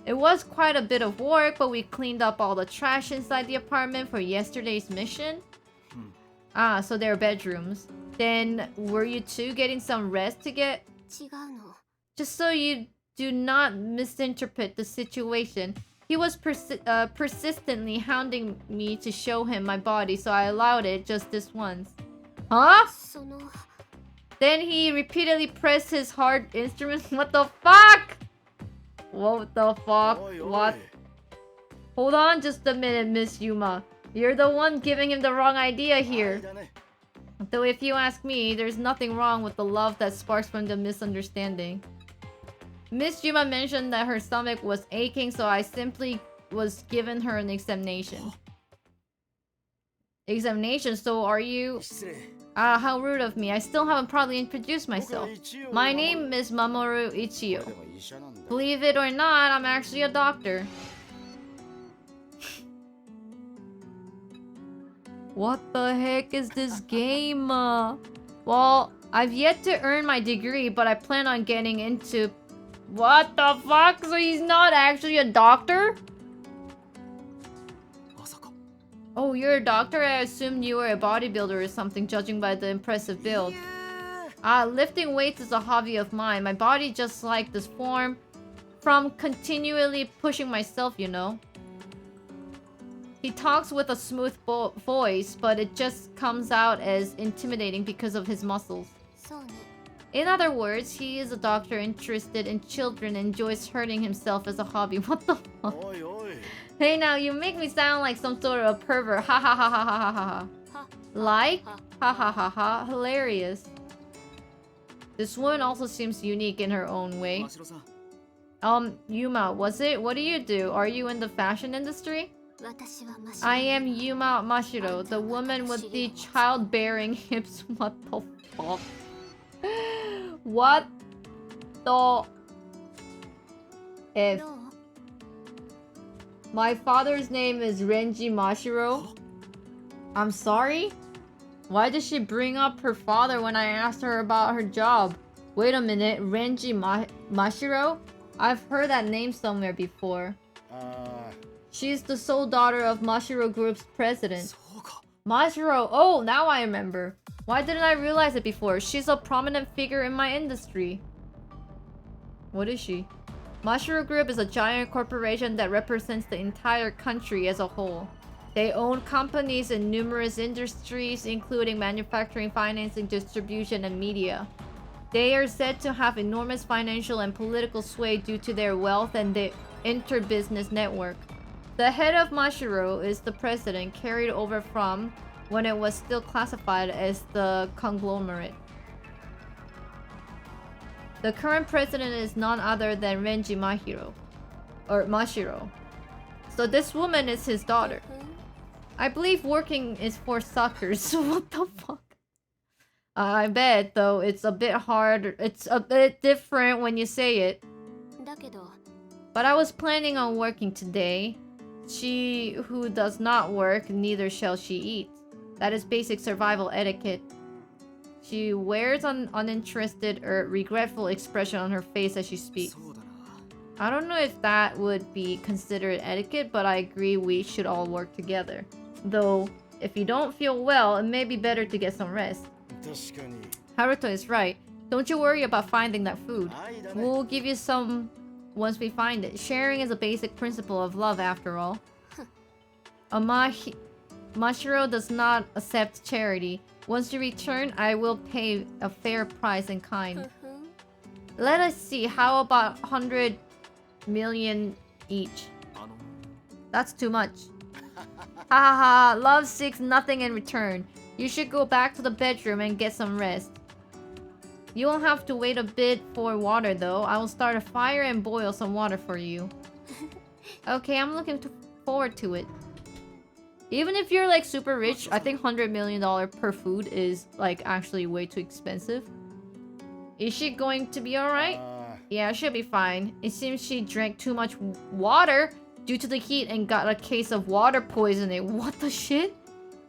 It was quite a bit of work, but we cleaned up all the trash inside the apartment for yesterday's mission. Ah, so they're bedrooms. Then, were you two getting some rest to get? 違うの。 Just so you do not misinterpret the situation, he was persistently hounding me to show him my body, so I allowed it just this once. Huh? その。 Then he repeatedly pressed his hard instruments. What the fuck? What the fuck? What? Hold on just a minute, Miss Yuma. You're the one giving him the wrong idea here. Though if you ask me, there's nothing wrong with the love that sparks from the misunderstanding. Miss Yuma mentioned that her stomach was aching, so I simply was given her an examination. Examination? So are you... Ah, how rude of me. I still haven't probably introduced myself. My name is MAMORU ICHIYO. Believe it or not, I'm actually a doctor. What the heck is this game? Well, I've yet to earn my degree, but I plan on getting into... What the fuck? So he's not actually a doctor? Oh, you're a doctor? I assumed you were a bodybuilder or something, judging by the impressive build. Ah, lifting weights is a hobby of mine. My body just like this form from continually pushing myself, you know. He talks with a smooth voice, but it just comes out as intimidating because of his muscles. そうね。 In other words, he is a doctor interested in children and enjoys hurting himself as a hobby. What the fuck? Hey now, you make me sound like some sort of a pervert. Ha ha ha ha ha ha ha. は。 Like? Ha ha ha ha. Hilarious. This woman also seems unique in her own way. Yuma, was it? What do you do? Are you in the fashion industry? 私はマシロ。 I am Yuma Mashiro, the woman with the childbearing hips. What the fuck? What the F? どう？ My father's name is Renji Mashiro. I'm sorry? Why did she bring up her father when I asked her about her job? Wait a minute, Renji Mashiro? I've heard that name somewhere before. She's the sole daughter of Mashiro Group's president. Mashiro! Oh, now I remember. Why didn't I realize it before? She's a prominent figure in my industry. What is she? Mashiro Group is a giant corporation that represents the entire country as a whole. They own companies in numerous industries, including manufacturing, financing, distribution, and media. They are said to have enormous financial and political sway due to their wealth and the inter-business network. The head of Mashiro is the president, carried over from when it was still classified as the conglomerate. The current president is none other than Renji Mashiro. So this woman is his daughter. I believe working is for suckers. What the fuck? I bet, though, it's a bit hard. It's a bit different when you say it. だけど。 But I was planning on working today. She who does not work, neither shall she eat. That is basic survival etiquette. She wears an uninterested or regretful expression on her face as she speaks. I don't know if that would be considered etiquette, but I agree we should all work together. Though, if you don't feel well, it may be better to get some rest. Haruto is right. Don't you worry about finding that food. We'll give you some once we find it. Sharing is a basic principle of love, after all. Mashiro does not accept charity. Once you return, I will pay a fair price in kind. Let us see, how about 100 million each? That's too much. Ha ha ha, love seeks nothing in return. You should go back to the bedroom and get some rest. You will have to wait a bit for water though. I will start a fire and boil some water for you. Okay, I'm looking forward to it. Even if you're like super rich, I think $100 million per food is like actually way too expensive. Is she going to be alright? Yeah, she'll be fine. It seems she drank too much water due to the heat and got a case of water poisoning. What the shit?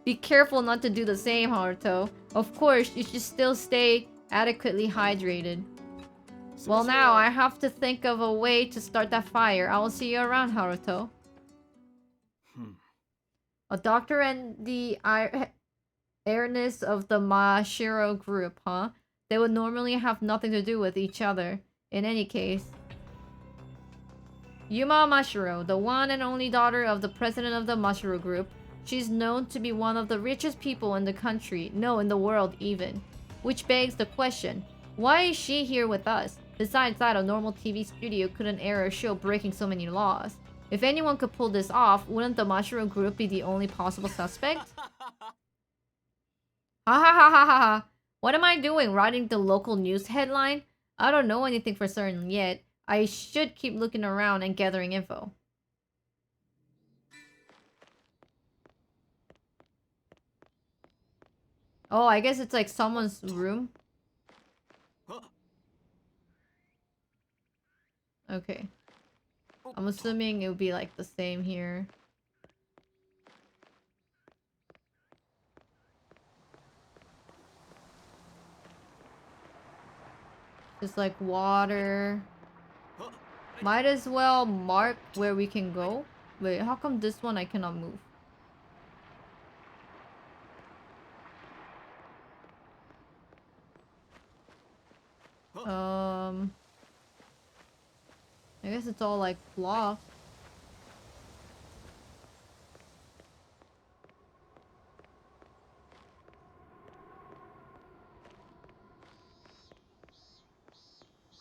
Be careful not to do the same, Haruto. Of course, you should still stay adequately hydrated. Well, now I have to think of a way to start that fire. I will see you around, Haruto. A doctor and the airness of the MASHIRO group, huh? They would normally have nothing to do with each other. In any case. Yuma Mashiro, the one and only daughter of the president of the MASHIRO group. She's known to be one of the richest people in the country. No, in the world even. Which begs the question, why is she here with us? Besides that, a normal TV studio couldn't air a show breaking so many laws. If anyone could pull this off, wouldn't the MASHIRO group be the only possible suspect? Ha ha ha ha ha ha. What am I doing? Writing the local news headline? I don't know anything for certain yet. I should keep looking around and gathering info. Oh, I guess it's like someone's room. Okay. I'm assuming it would be like the same here. Just like water. Might as well mark where we can go. Wait, how come this one I cannot move? I guess it's all like blocked.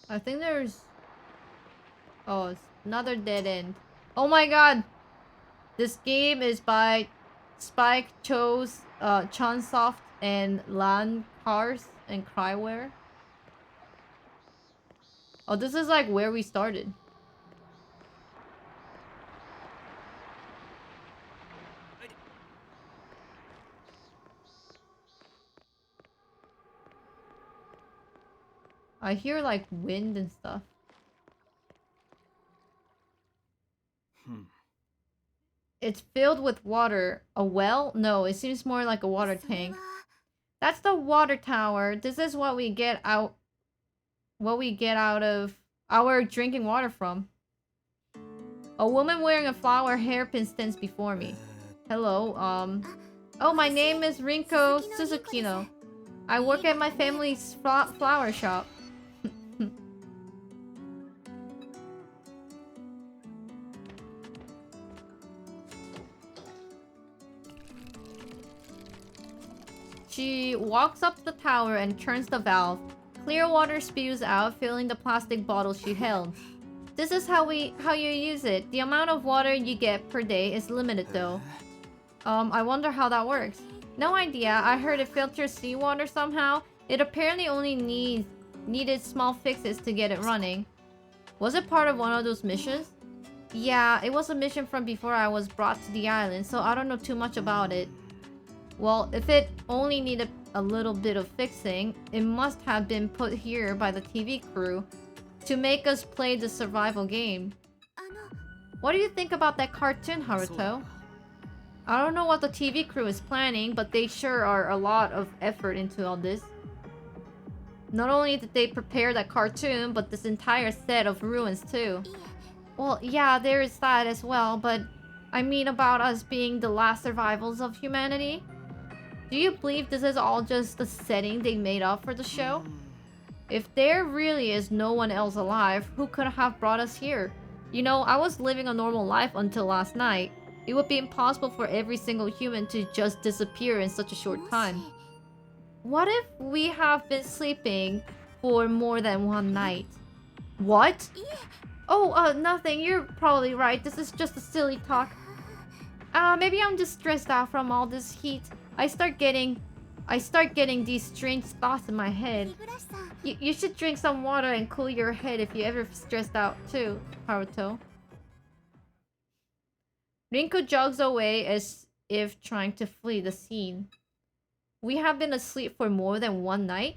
I think there's... Oh, it's another dead end. Oh my god! This game is by Spike Cho's Chunsoft and Lan Cars and Cryware. Oh, this is like where we started. I hear like wind and stuff. It's filled with water. A well? No, it seems more like a water tank. That's the water tower. This is what we get out. What we get out of our drinking water from. A woman wearing a flower hairpin stands before me. Hello, oh, my name is RINKO SUSUKINO. I work at my family's flower shop. She walks up the tower and turns the valve. Clear water spews out, filling the plastic bottle she held. This is how you use it. The amount of water you get per day is limited though. I wonder how that works. No idea. I heard it filters seawater somehow. It apparently only needed small fixes to get it running. Was it part of one of those missions? Yeah, it was a mission from before I was brought to the island, so I don't know too much about it. Well, if it only needed a little bit of fixing, it must have been put here by the TV crew to make us play the survival game. What do you think about that cartoon, Haruto? I don't know what the TV crew is planning, but they sure are a lot of effort into all this. Not only did they prepare that cartoon, but this entire set of ruins too. Well, yeah, there is that as well, but I mean about us being the last survivals of humanity. Do you believe this is all just the setting they made up for the show? If there really is no one else alive, who could have brought us here? You know, I was living a normal life until last night. It would be impossible for every single human to just disappear in such a short time. What if we have been sleeping for more than one night? What? Oh, nothing. You're probably right. This is just a silly talk. Maybe I'm just stressed out from all this heat. I start getting these strange thoughts in my head. You should drink some water and cool your head if you ever stressed out too, Haruto. Rinko jogs away as if trying to flee the scene. We have been asleep for more than one night?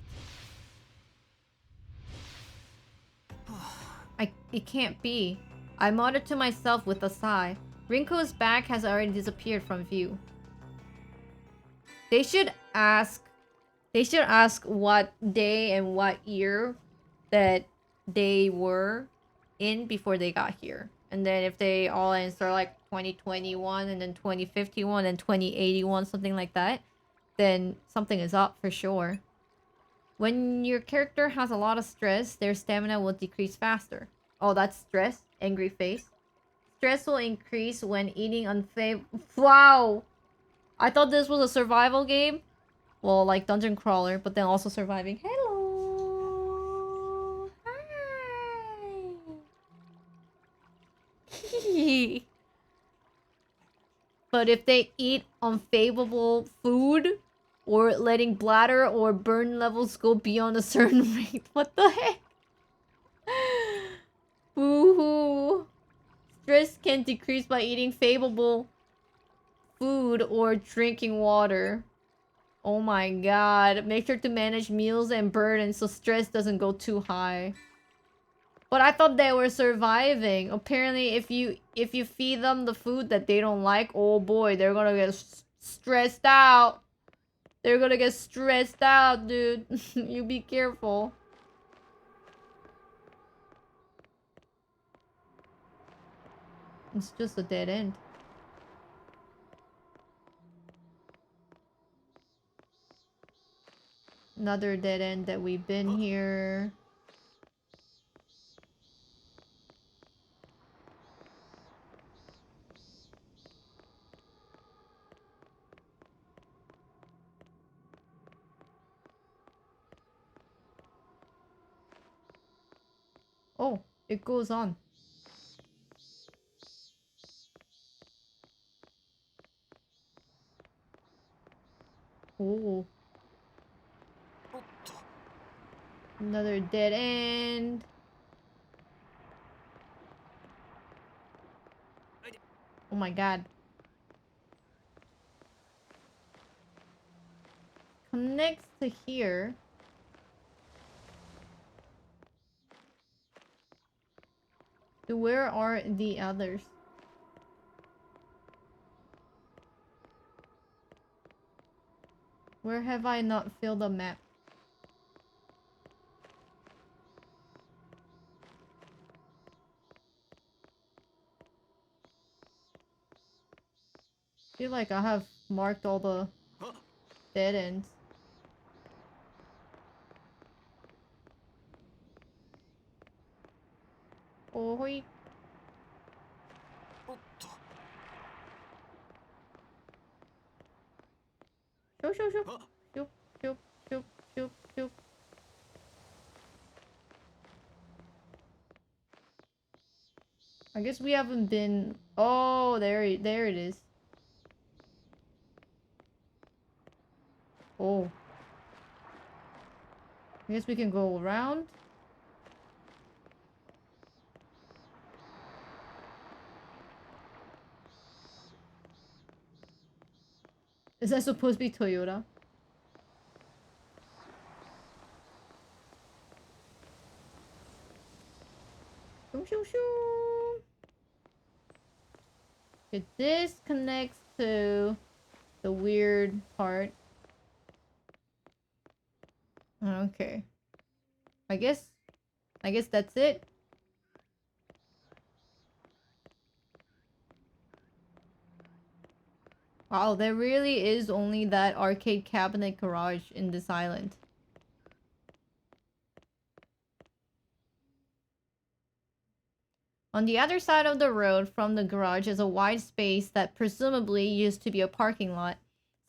It can't be. I muttered to myself with a sigh. Rinko's back has already disappeared from view. They should ask what day and what year that they were in before they got here. And then if they all answer like 2021 and then 2051 and 2081, something like that, then something is up for sure. When your character has a lot of stress, their stamina will decrease faster. Oh, that's stress? Angry face. Stress will increase when eating Wow! I thought this was a survival game. Well, like dungeon crawler, but then also surviving. Hello! Hi! But if they eat unfavorable food, or letting bladder or burn levels go beyond a certain rate, what the heck? Boo-hoo! Stress can decrease by eating favorable food or drinking water. Oh my god. Make sure to manage meals and burdens so stress doesn't go too high. But I thought they were surviving. Apparently, if you feed them the food that they don't like, oh boy, they're gonna get stressed out. They're gonna get stressed out, dude. You be careful. It's just a dead end. Another dead end that we've been here. Oh, it goes on. Oh. Another dead end. Oh my god. Connects to here. So where are the others? Where have I not filled a map? I feel like I have marked all the dead ends. Oh, hoi. Shoop, shoop, shoop. Shoop, shoop, shoop, shoop, shoop. I guess we haven't been... Oh, there it is. Oh. I guess we can go around. Is that supposed to be Toyota? Shoo, shoo, shoo. Okay, this connects to the weird part. Okay. I guess that's it. Wow, there really is only that arcade cabinet garage in this island. On the other side of the road from the garage is a wide space that presumably used to be a parking lot.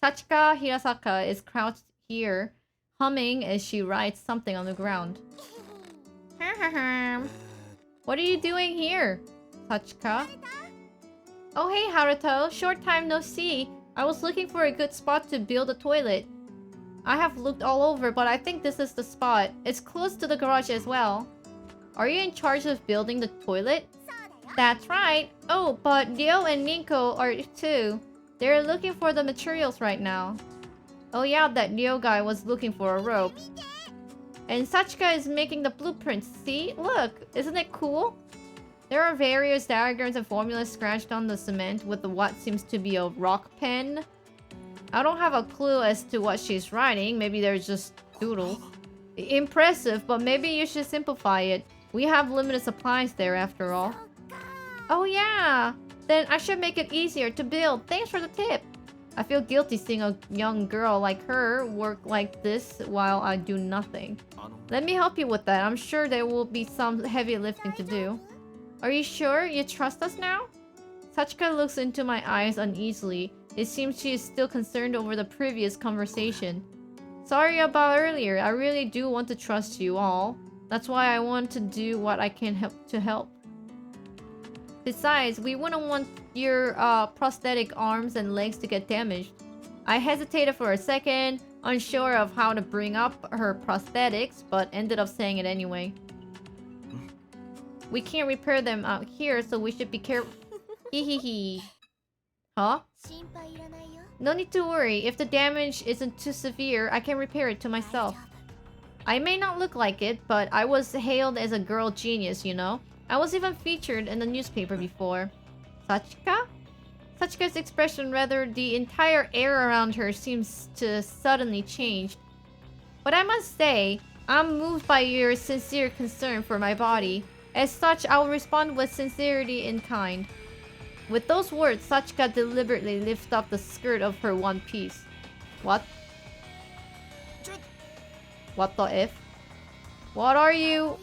Sachika Hirasaka is crouched here, humming as she writes something on the ground. What are you doing here, Sachika? Oh hey Haruto, short time no see. I was looking for a good spot to build a toilet. I have looked all over, but I think this is the spot. It's close to the garage as well. Are you in charge of building the toilet? That's right. Oh, but Ryo and Rinko are too. They're looking for the materials right now. Oh yeah, that Ryo guy was looking for a rope. And Sachika is making the blueprints. See? Look! Isn't it cool? There are various diagrams and formulas scratched on the cement with what seems to be a rock pen. I don't have a clue as to what she's writing. Maybe they're just doodles. Impressive, but maybe you should simplify it. We have limited supplies there after all. Oh yeah! Then I should make it easier to build. Thanks for the tip. I feel guilty seeing a young girl like her work like this while I do nothing. Let me help you with that. I'm sure there will be some heavy lifting to do. Are you sure you trust us now? Sachika looks into my eyes uneasily. It seems she is still concerned over the previous conversation. Sorry about earlier. I really do want to trust you all. That's why I want to do what I can to help. Besides, we wouldn't want your prosthetic arms and legs to get damaged. I hesitated for a second, unsure of how to bring up her prosthetics, but ended up saying it anyway. We can't repair them out here, so we should be careful. Hehehe. Huh? No need to worry. If the damage isn't too severe, I can repair it to myself. I may not look like it, but I was hailed as a girl genius, you know? I was even featured in the newspaper before. Sachika? Sachika's expression, rather the entire air around her, seems to suddenly change. But I must say, I'm moved by your sincere concern for my body. As such, I will respond with sincerity in kind. With those words, Sachika deliberately lifted up the skirt of her one piece. What? What the F? What are you?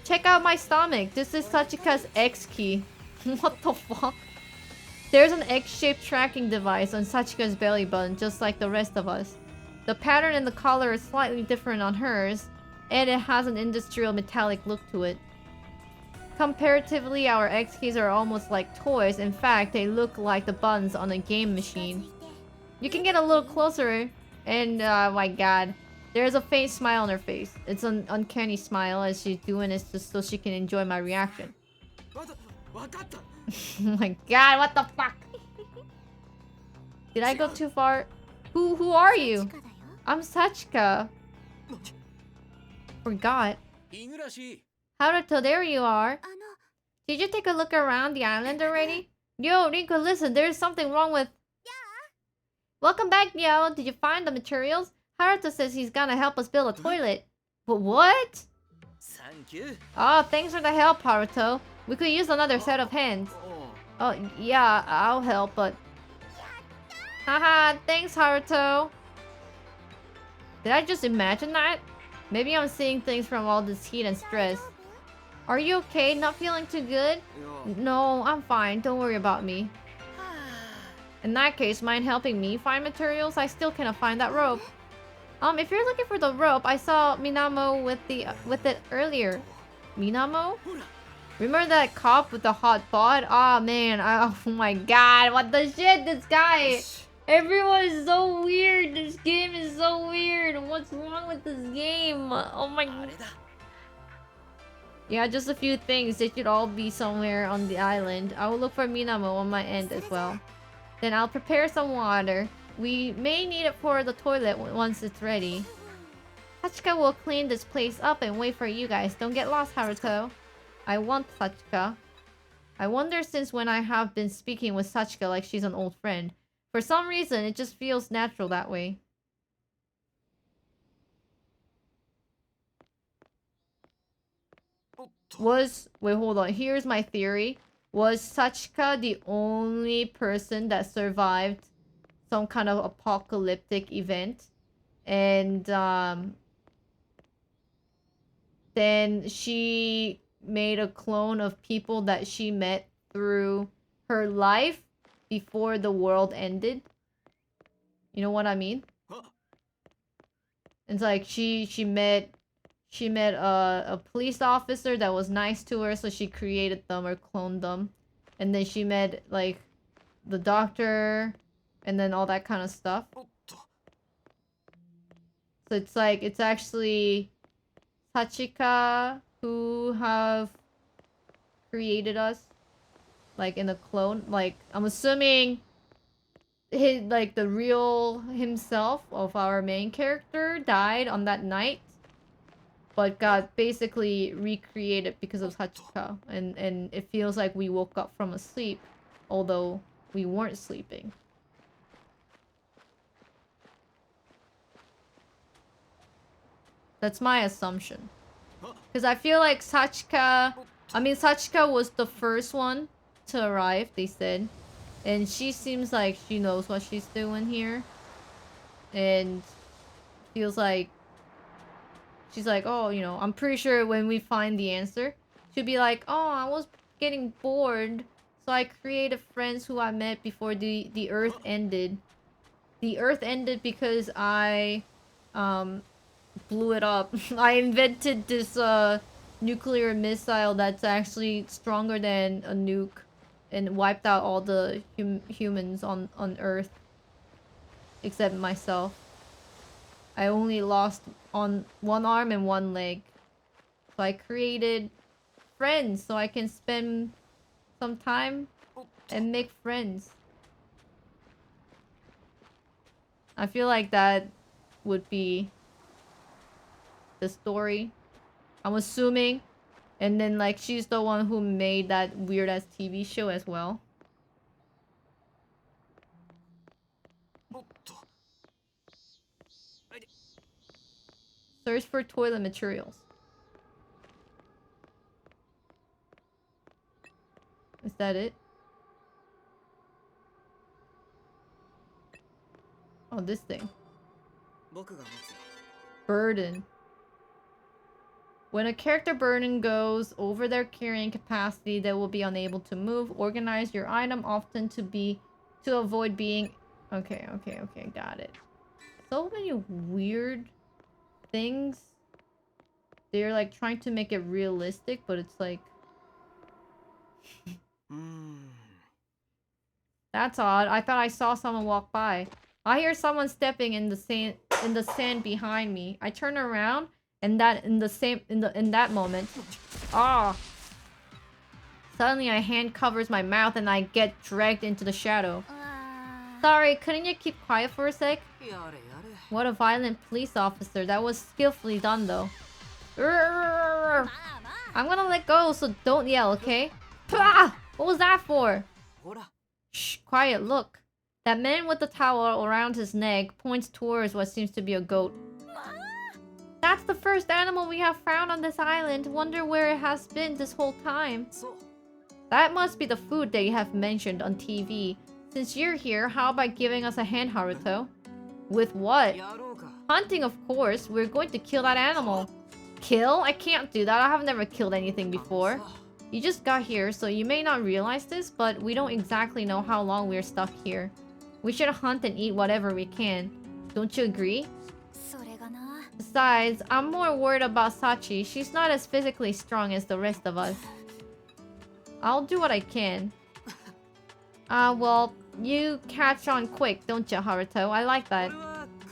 Check out my stomach. This is Sachika's X key. What the fuck? There's an X-shaped tracking device on Sachika's belly button, just like the rest of us. The pattern and the color is slightly different on hers, and it has an industrial metallic look to it. Comparatively, our X keys are almost like toys. In fact, they look like the buttons on a game machine. You can get a little closer, and my god. There's a faint smile on her face. It's an uncanny smile as she's doing this just so she can enjoy my reaction. Oh my god, what the fuck? Did I go too far? Who are you? I'm Sachika. Forgot. Haruto, there you are. Did you take a look around the island already? Yo, Rinko, listen, there's something wrong with... Welcome back, yo. Did you find the materials? Haruto says he's gonna help us build a toilet. But what? Thank you. Oh, thanks for the help, Haruto. We could use another set of hands. Oh, yeah, I'll help, but... Haha, thanks, Haruto. Did I just imagine that? Maybe I'm seeing things from all this heat and stress. Are you okay? Not feeling too good? No, I'm fine. Don't worry about me. In that case, mind helping me find materials? I still cannot find that rope. If you're looking for the rope, I saw Minamo with it earlier. Minamo? Remember that cop with the hot bod? Oh man, oh my god, what the shit, this guy! Everyone is so weird, this game is so weird. What's wrong with this game? Oh my god. Yeah, just a few things. They should all be somewhere on the island. I will look for Minamo on my end as well. Then I'll prepare some water. We may need it for the toilet once it's ready. Sachika will clean this place up and wait for you guys. Don't get lost, Haruto. I want Sachika. I wonder since when I have been speaking with Sachika like she's an old friend. For some reason, it just feels natural that way. Wait, hold on. Here's my theory. Was Sachika the only person that survived some kind of apocalyptic event? And, then she made a clone of people that she met through her life before the world ended. You know what I mean? It's like she met a police officer that was nice to her, so she created them or cloned them. And then she met like the doctor and then all that kind of stuff. So it's like it's actually SACHIKA who have created us, like in a clone. Like I'm assuming his, like the real himself of our main character died on that night, but got basically recreated because of SACHIKA, and it feels like we woke up from a sleep, although we weren't sleeping. That's my assumption. Because I feel like SACHIKA was the first one to arrive, they said. And she seems like she knows what she's doing here. And feels like... She's like, oh, you know, I'm pretty sure when we find the answer, she'll be like, oh, I was getting bored. So I created friends who I met before the Earth ended. The Earth ended because I... blew it up. I invented this nuclear missile that's actually stronger than a nuke and wiped out all the humans on Earth except myself. I only lost on one arm and one leg. So I created friends so I can spend some time and make friends. I feel like that would be the story, I'm assuming. And then like she's the one who made that weird ass TV show as well. Search for toilet materials. Is that it? Oh, this thing. Burden. When a character burden goes over their carrying capacity, they will be unable to move. Organize your item often to avoid being... Okay, got it. So many weird things. They're like trying to make it realistic, but it's like... That's odd. I thought I saw someone walk by. I hear someone stepping in the sand behind me. I turn around. And that in that moment, suddenly a hand covers my mouth and I get dragged into the shadow. Sorry, couldn't you keep quiet for a sec? What a violent police officer. That was skillfully done though. I'm gonna let go, so don't yell, okay? What was that for? Shh, quiet, look. That man with the towel around his neck points towards what seems to be a goat. That's the first animal we have found on this island. Wonder where it has been this whole time. That must be the food that you have mentioned on TV. Since you're here, how about giving us a hand, Haruto? With what? Hunting, of course. We're going to kill that animal. Kill? I can't do that. I have never killed anything before. You just got here, so you may not realize this, but we don't exactly know how long we're stuck here. We should hunt and eat whatever we can. Don't you agree? Besides, I'm more worried about Sachi. She's not as physically strong as the rest of us. I'll do what I can. Well, you catch on quick, don't you, Haruto? I like that.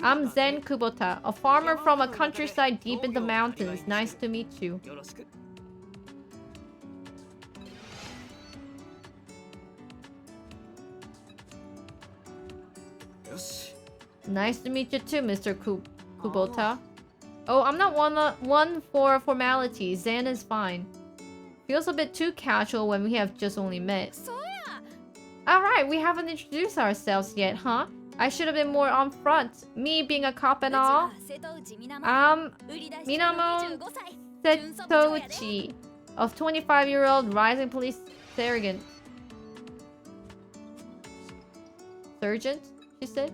I'm Zen Kubota, a farmer from a countryside deep in the mountains. Nice to meet you. Nice to meet you too, Mr. Kubota. Oh, I'm not one for formalities. Zen is fine. Feels a bit too casual when we have just only met. Alright, we haven't introduced ourselves yet, huh? I should have been more on front. Me being a cop and all. Minamon Setouchi, of 25-year-old rising police sergeant. Sergeant, she said.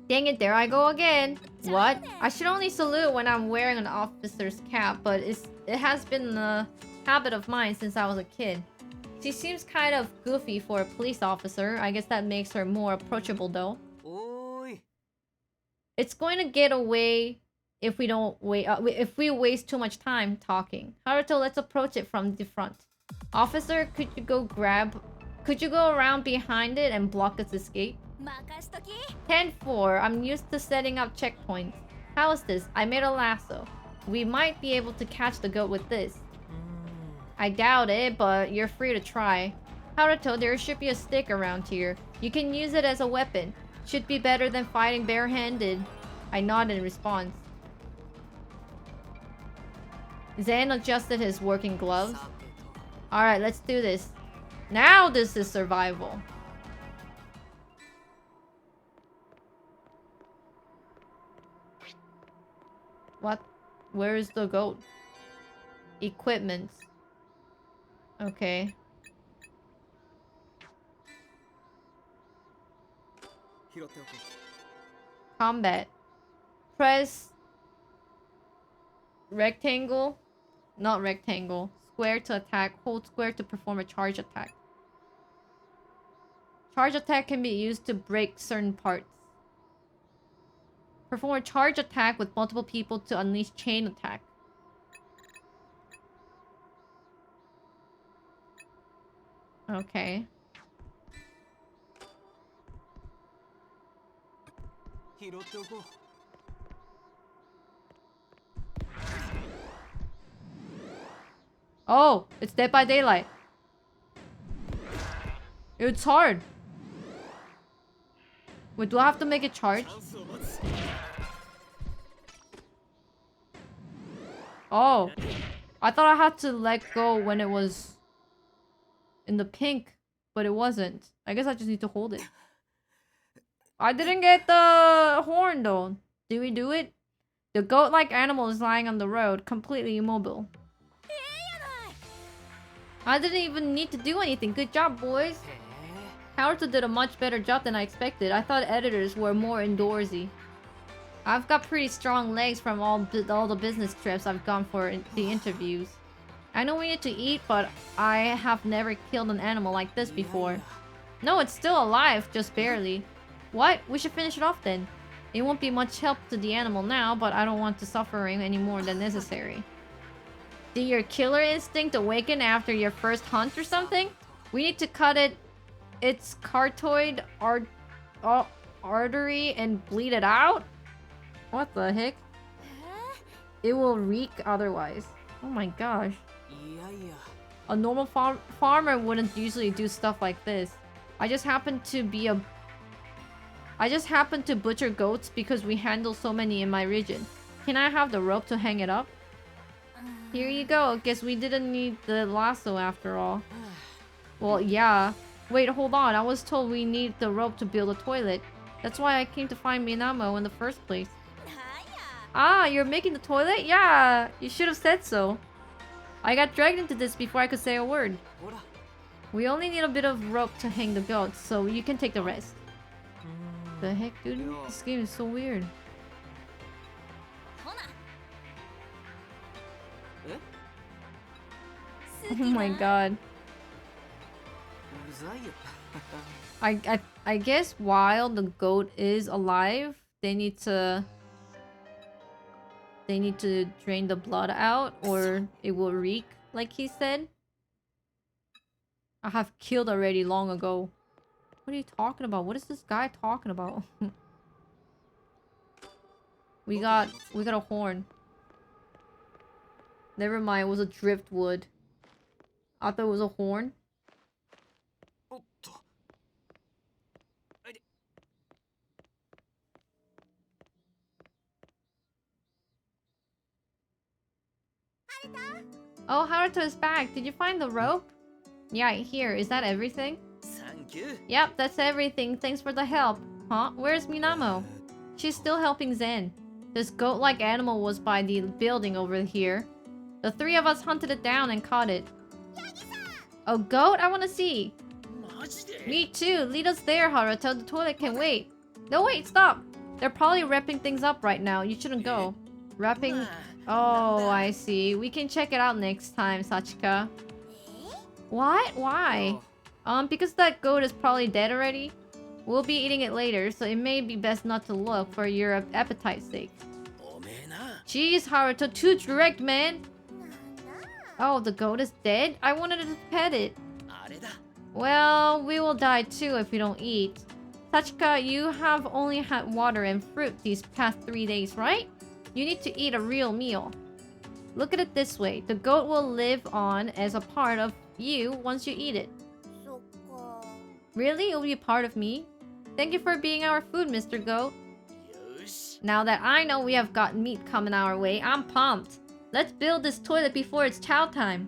Dang it, there I go again. What? I should only salute when I'm wearing an officer's cap, but it has been a habit of mine since I was a kid. She seems kind of goofy for a police officer. I guess that makes her more approachable though. Oi. It's going to get away if we don't wait. If we waste too much time talking. Haruto, let's approach it from the front. Officer, could you go around behind it and block its escape? 任しとき。 10-4. I'm used to setting up checkpoints. How is this? I made a lasso. We might be able to catch the goat with this. I doubt it, but you're free to try. Haruto, there should be a stick around here. You can use it as a weapon. Should be better than fighting barehanded. I nod in response. Zen adjusted his working gloves. Alright, let's do this. Now this is survival. What? Where is the goat? Equipment. Okay. Combat. Press rectangle. Not rectangle. Square to attack. Hold square to perform a charge attack. Charge attack can be used to break certain parts. Perform a charge attack with multiple people to unleash chain attack. Okay. Oh, it's Dead by Daylight. It's hard. Wait, do I have to make it charge? Oh. I thought I had to let go when it was in the pink, but it wasn't. I guess I just need to hold it. I didn't get the horn though. Did we do it? The goat-like animal is lying on the road, completely immobile. I didn't even need to do anything. Good job, boys. Haruto did a much better job than I expected. I thought editors were more indoorsy. I've got pretty strong legs from all the business trips I've gone for the interviews. I know we need to eat, but I have never killed an animal like this before. No, it's still alive, just barely. What? We should finish it off then. It won't be much help to the animal now, but I don't want to suffering any more than necessary. Did your killer instinct awaken after your first hunt or something? We need to cut its carotid artery and bleed it out? What the heck? It will reek otherwise. Oh my gosh. A normal farmer wouldn't usually do stuff like this. I just happen to butcher goats because we handle so many in my region. Can I have the rope to hang it up? Here you go. Guess we didn't need the lasso after all. Well, yeah. Wait, hold on. I was told we need the rope to build a toilet. That's why I came to find Minamo in the first place. Ah, you're making the toilet? Yeah, you should have said so. I got dragged into this before I could say a word. We only need a bit of rope to hang the goats, so you can take the rest. The heck, dude? This game is so weird. Oh my god. I guess while the goat is alive, they need to drain the blood out or it will reek, like he said. I have killed already long ago. What are you talking about? What is this guy talking about? we got a horn. Never mind, it was a driftwood. I thought it was a horn. Oh, Haruto is back. Did you find the rope? Yeah, here. Is that everything? Thank you. Yep, that's everything. Thanks for the help. Huh? Where's Minamo? She's still helping Zen. This goat-like animal was by the building over here. The three of us hunted it down and caught it. A goat? I want to see. Me too. Lead us there, Haruto. The toilet can wait. No, wait, stop. They're probably wrapping things up right now. You shouldn't go. Wrapping... Oh, I see. We can check it out next time, Sachika. What? Why? Because that goat is probably dead already. We'll be eating it later, so it may be best not to look for your appetite's sake. Jeez, Haruto, too direct, man. Oh, the goat is dead? I wanted to pet it. Well, we will die too if we don't eat. Sachika, you have only had water and fruit these past 3 days, right? You need to eat a real meal. Look at it this way. The goat will live on as a part of you once you eat it. Really? It will be a part of me? Thank you for being our food, Mr. Goat. Now that I know we have got meat coming our way, I'm pumped. Let's build this toilet before it's chow time.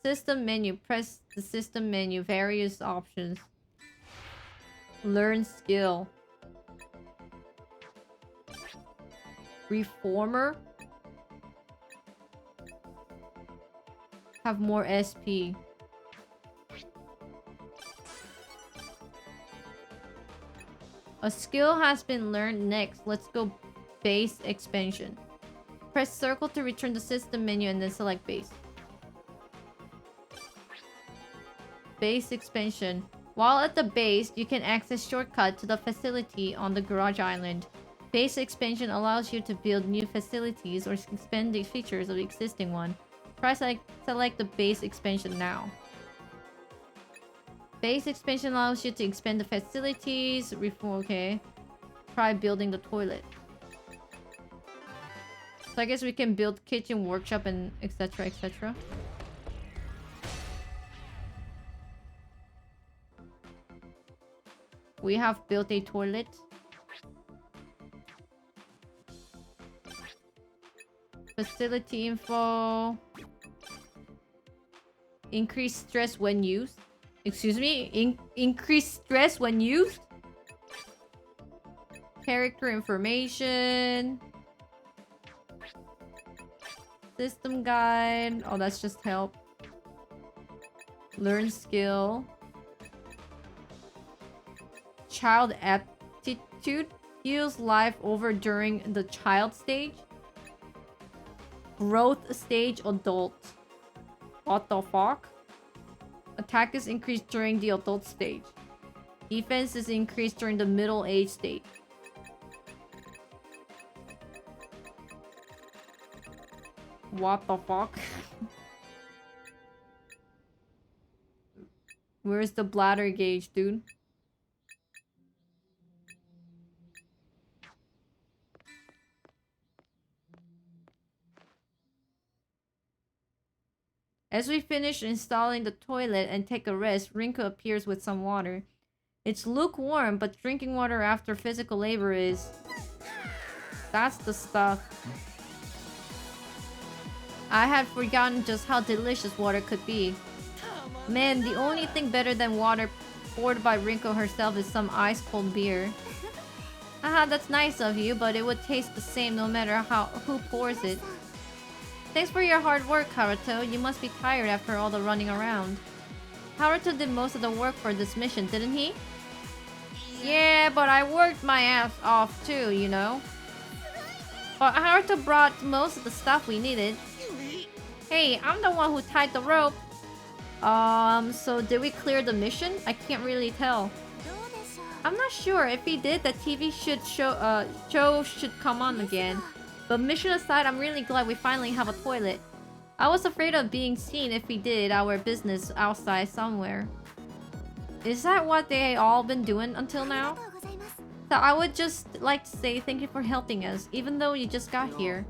System menu. Press the system menu. Various options. Learn skill. Reformer. Have more SP. A skill has been learned. Next, let's go base expansion. Press circle to return the system menu and then select base. Base expansion. While at the base, you can access shortcut to the facility on the garage island. Base expansion allows you to build new facilities or expand the features of the existing one. Try select the base expansion now. Base expansion allows you to expand the facilities. Okay. Try building the toilet. So I guess we can build kitchen, workshop, and etc. etc. We have built a toilet. Facility info. Increase stress when used. Excuse me? Increase stress when used? Character information. System guide. Oh, that's just help. Learn skill. Child aptitude. Heals life over during the child stage. Growth stage adult. What the fuck? Attack is increased during the adult stage. Defense is increased during the middle age stage. What the fuck? Where's the bladder gauge, dude? As we finish installing the toilet and take a rest, Rinko appears with some water. It's lukewarm, but drinking water after physical labor is... That's the stuff. I had forgotten just how delicious water could be. Man, the only thing better than water poured by Rinko herself is some ice-cold beer. Haha, that's nice of you, but it would taste the same no matter who pours it. Thanks for your hard work, Haruto. You must be tired after all the running around. Haruto did most of the work for this mission, didn't he? Yeah, but I worked my ass off too, you know? But Haruto brought most of the stuff we needed. Hey, I'm the one who tied the rope. So did we clear the mission? I can't really tell. I'm not sure. If he did, the TV show should come on again. But mission aside, I'm really glad we finally have a toilet. I was afraid of being seen if we did our business outside somewhere. Is that what they all been doing until now? So I would just like to say thank you for helping us, even though you just got here.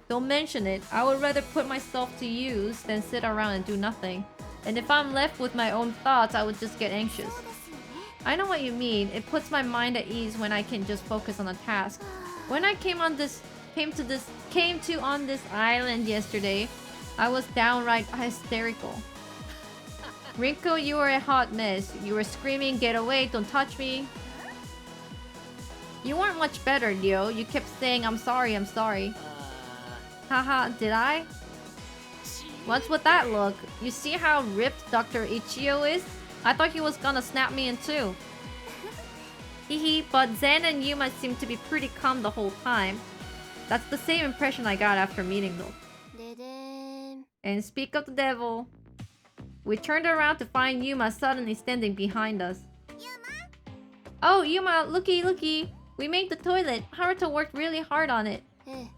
Don't mention it. I would rather put myself to use than sit around and do nothing. And if I'm left with my own thoughts, I would just get anxious. I know what you mean. It puts my mind at ease when I can just focus on a task. When I came to this island yesterday, I was downright hysterical. Rinko, you were a hot mess. You were screaming, "Get away, don't touch me." You weren't much better, Leo. You kept saying, "I'm sorry, I'm sorry." Haha, did I? What's with that look? You see how ripped Dr. ICHIYO is? I thought he was gonna snap me in two. Hehe, but Zen and Yuma seem to be pretty calm the whole time. That's the same impression I got after meeting them. ででーん And speak of the devil. We turned around to find Yuma suddenly standing behind us. Oh, Yuma, looky, looky. We made the toilet. Haruto worked really hard on it. ええ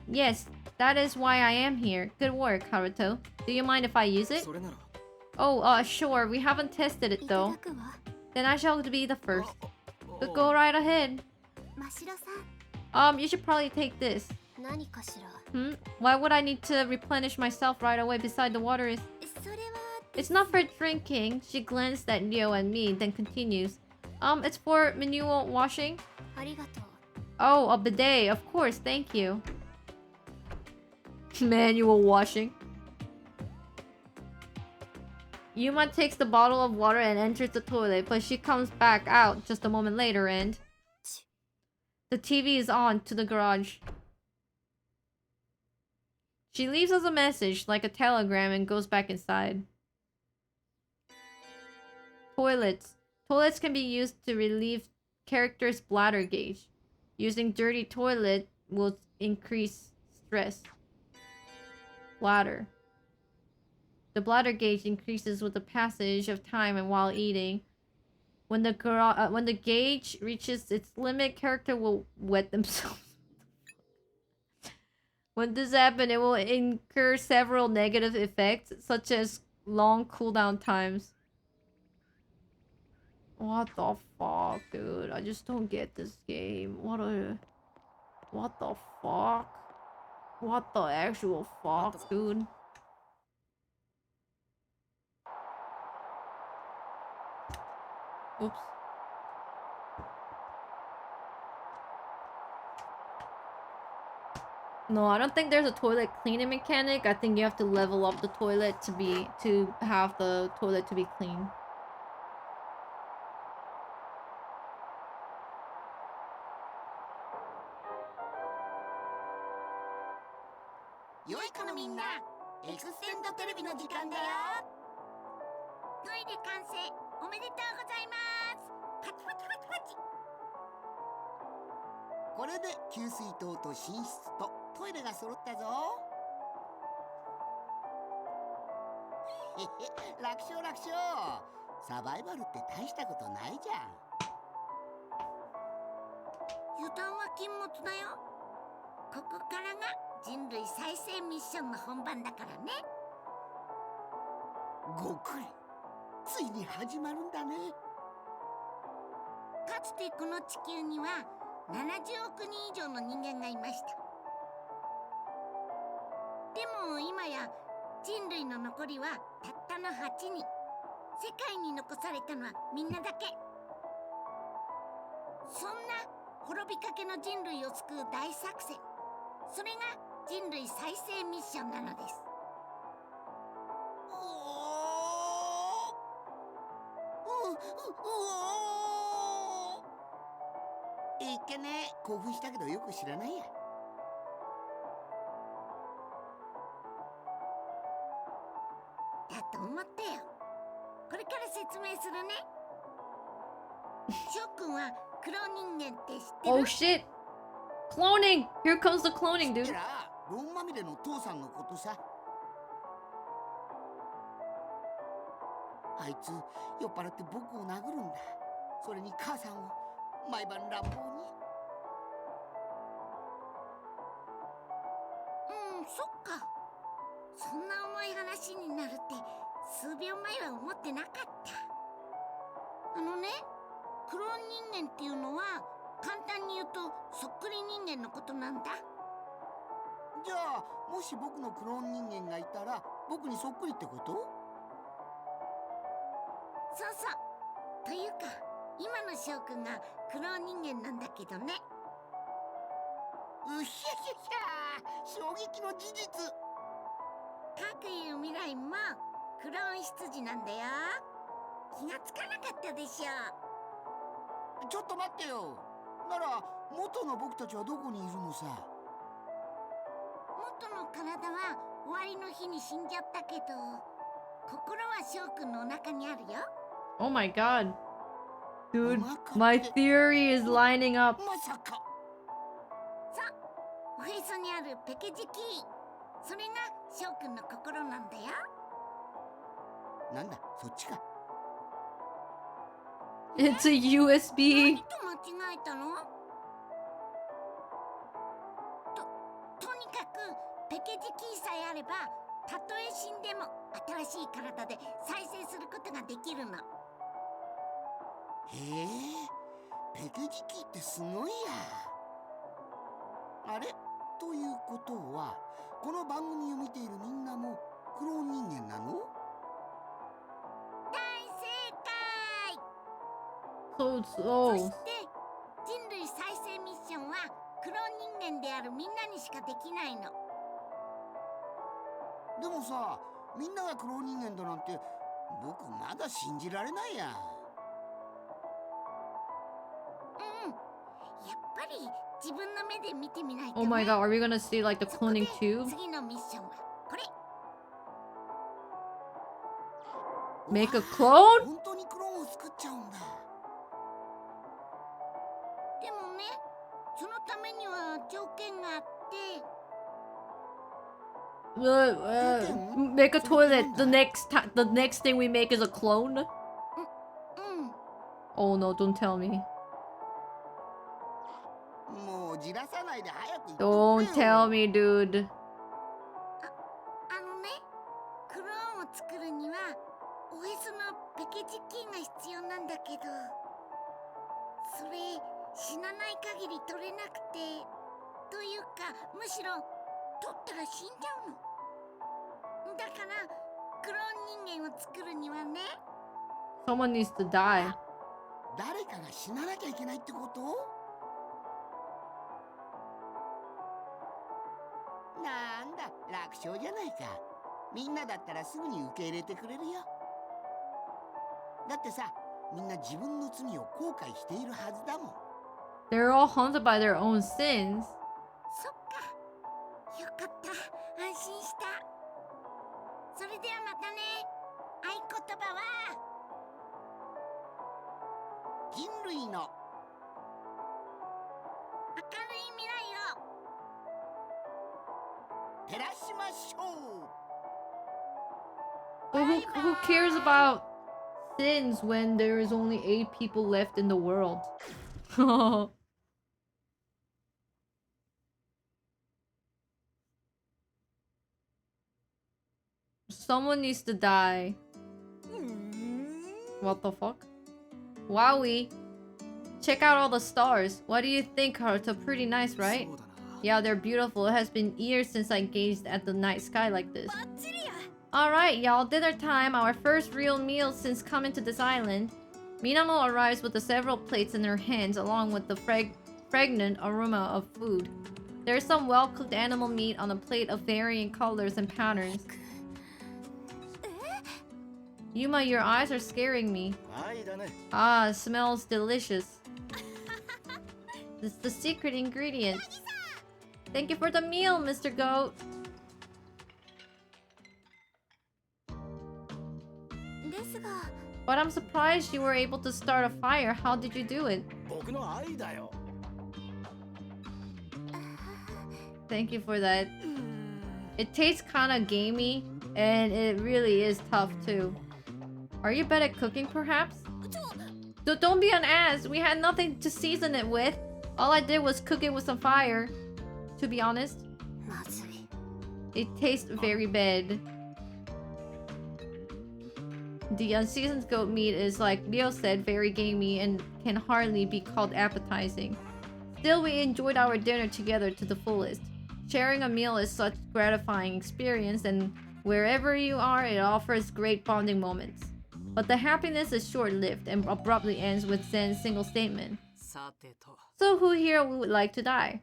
Yes, that is why I am here. Good work, Haruto. Do you mind if I use it? それなら Oh, sure. We haven't tested it いた though. だくわ Then I shall be the first. But go right ahead. 真白さん You should probably take this. 何かしら Why would I need to replenish myself right away beside the water is... それは It's not for drinking. She glanced at Neo and me, then continues. It's for manual washing? ありがとう Oh, a bidet. Of course, thank you. Manual washing. Yuma takes the bottle of water and enters the toilet, but she comes back out just a moment later and... The TV is on to the garage. She leaves us a message, like a telegram, and goes back inside. Toilets. Toilets can be used to relieve characters' bladder gauge. Using dirty toilet will increase stress. Bladder. The bladder gauge increases with the passage of time and while eating. When the gauge reaches its limit, character will wet themselves. When this happens, it will incur several negative effects, such as long cooldown times. What the fuck, dude? I just don't get this game. What the fuck? What the actual fuck, dude? Oops. No, I don't think there's a toilet cleaning mechanic. I think you have to level up the toilet to have the toilet to be clean.良い子のみんな、エクステンドテレビの時間だよ。トイレ完成おめでとうございますパチパチパチパチこれで給水塔と寝室とトイレが揃ったぞ。へへ、楽勝楽勝。サバイバルって大したことないじゃん。油断は禁物だよ。ここからが人類再生ミッションの本番だからね。ごくりついに始まるんだね。かつてこの地球には70億人以上の人間がいました。でも今や人類の残りはたったの8人。世界に残されたのはみんなだけ。そんな滅びかけの人類を救う大作戦、それが人類再生ミッションなのです。いっけね、興奮したけどよく知らないや。だと思ったよ。これから説明するね。翔くんはクロー人間って知ってる？ Oh shit! Cloning! Here comes the cloning, 知っ dude. てら、ロンまみれの父さんのことさ。あいつ酔っ払って僕を殴るんだ。それに母さんを毎晩乱暴に。そっか。そんな重い話になるって数秒前は思ってなかった。あのね、クローン人間っていうのは簡単に言うとそっくり人間のことなんだ。じゃあもし僕のクローン人間がいたら僕にそっくりってこと？そうそう。というか今の翔くんがクローン人間なんだけどね。うひゃひゃひゃ、衝撃の事実。かくいう未来もクローン羊なんだよ。気がつかなかったでしょ。ちょっと待ってよ。なら元の僕たちはどこにいるのさ。元の体は終わりの日に死んじゃったけど、心は翔くんのお腹にあるよ。Oh my god. Dude, my theory is lining up. まさか。おへそにあるペケジキー、それが翔くんの心なんだよ。なんだ、そっちか。 It's a USB. 何と間違えたの？とにかくペケジキーさえあれば、たとえ死んでも新しい体で再生することができるの。へえ、ペケジキってすごいや。あれということは、この番組を見ているみんなもクローン人間なの？大正解。 So そし slow. て人類再生ミッションはクローン人間であるみんなにしかできないの。でもさ、みんながクローン人間だなんて僕まだ信じられないや。うん、やっぱり自分の目で見てみないとね。 Oh my god, are we gonna see like the そこで cloning tube? 次のミッションはこれ。 Make a clone? 本当にクローンを作っちゃうんだ。でもね、そのためには条件があって。 Make a toilet. The next thing we make is a clone? うん。 Oh no, don't tell me. もうじらさないで早く言ってくれよ。 Don't tell me, dude. あのね、クローンを作るにはおへそのペケジキーが必要なんだけど、それ死なない限り取れなくて、というかむしろ取ったら死んじゃうの。だからクローン人間を作るにはね、 Someone needs to die. 誰かが死ななきゃいけないってこと？なんだ、楽勝じゃないか。みんなだったらすぐに受け入れてくれるよ。だってさ、みんな自分の罪を後悔しているはずだもん。 They're all haunted by their own sins. そっか、よかった、安心した。それではまたね。合言葉は人類の明るい未来を照らしましょう。 But who cares about sins when there is only 8 people left in the world? Someone needs to die. What the fuck? Wowie. Check out all the stars. What do you think, Haruto? Pretty nice, right? そうだな。 Yeah, they're beautiful. It has been years since I gazed at the night sky like this. バッチリや。 Alright, y'all, dinner time. Our first real meal since coming to this island. Minamo arrives with the several plates in her hands along with the fragrant aroma of food. There's some well-cooked animal meat on a plate of varying colors and patterns. Yuma, your eyes are scaring me. 愛だね。 Ah, it smells delicious. It's the secret ingredient. Thank you for the meal, Mr. Goat. ですが、 But I'm surprised you were able to start a fire. How did you do it? 僕の愛だよ。 Thank you for that. It tastes kinda gamey, and it really is tough too. Are you bad at cooking, perhaps? Don't be an ass. We had nothing to season it with. All I did was cook it with some fire. To be honest, まずい。 it tastes very bad. The unseasoned goat meat is, like Leo said, very gamey and can hardly be called appetizing. Still, we enjoyed our dinner together to the fullest. Sharing a meal is such a gratifying experience, and wherever you are, it offers great bonding moments. But the happiness is short-lived and abruptly ends with Zen's single statement. さてと。 So who here would like to die?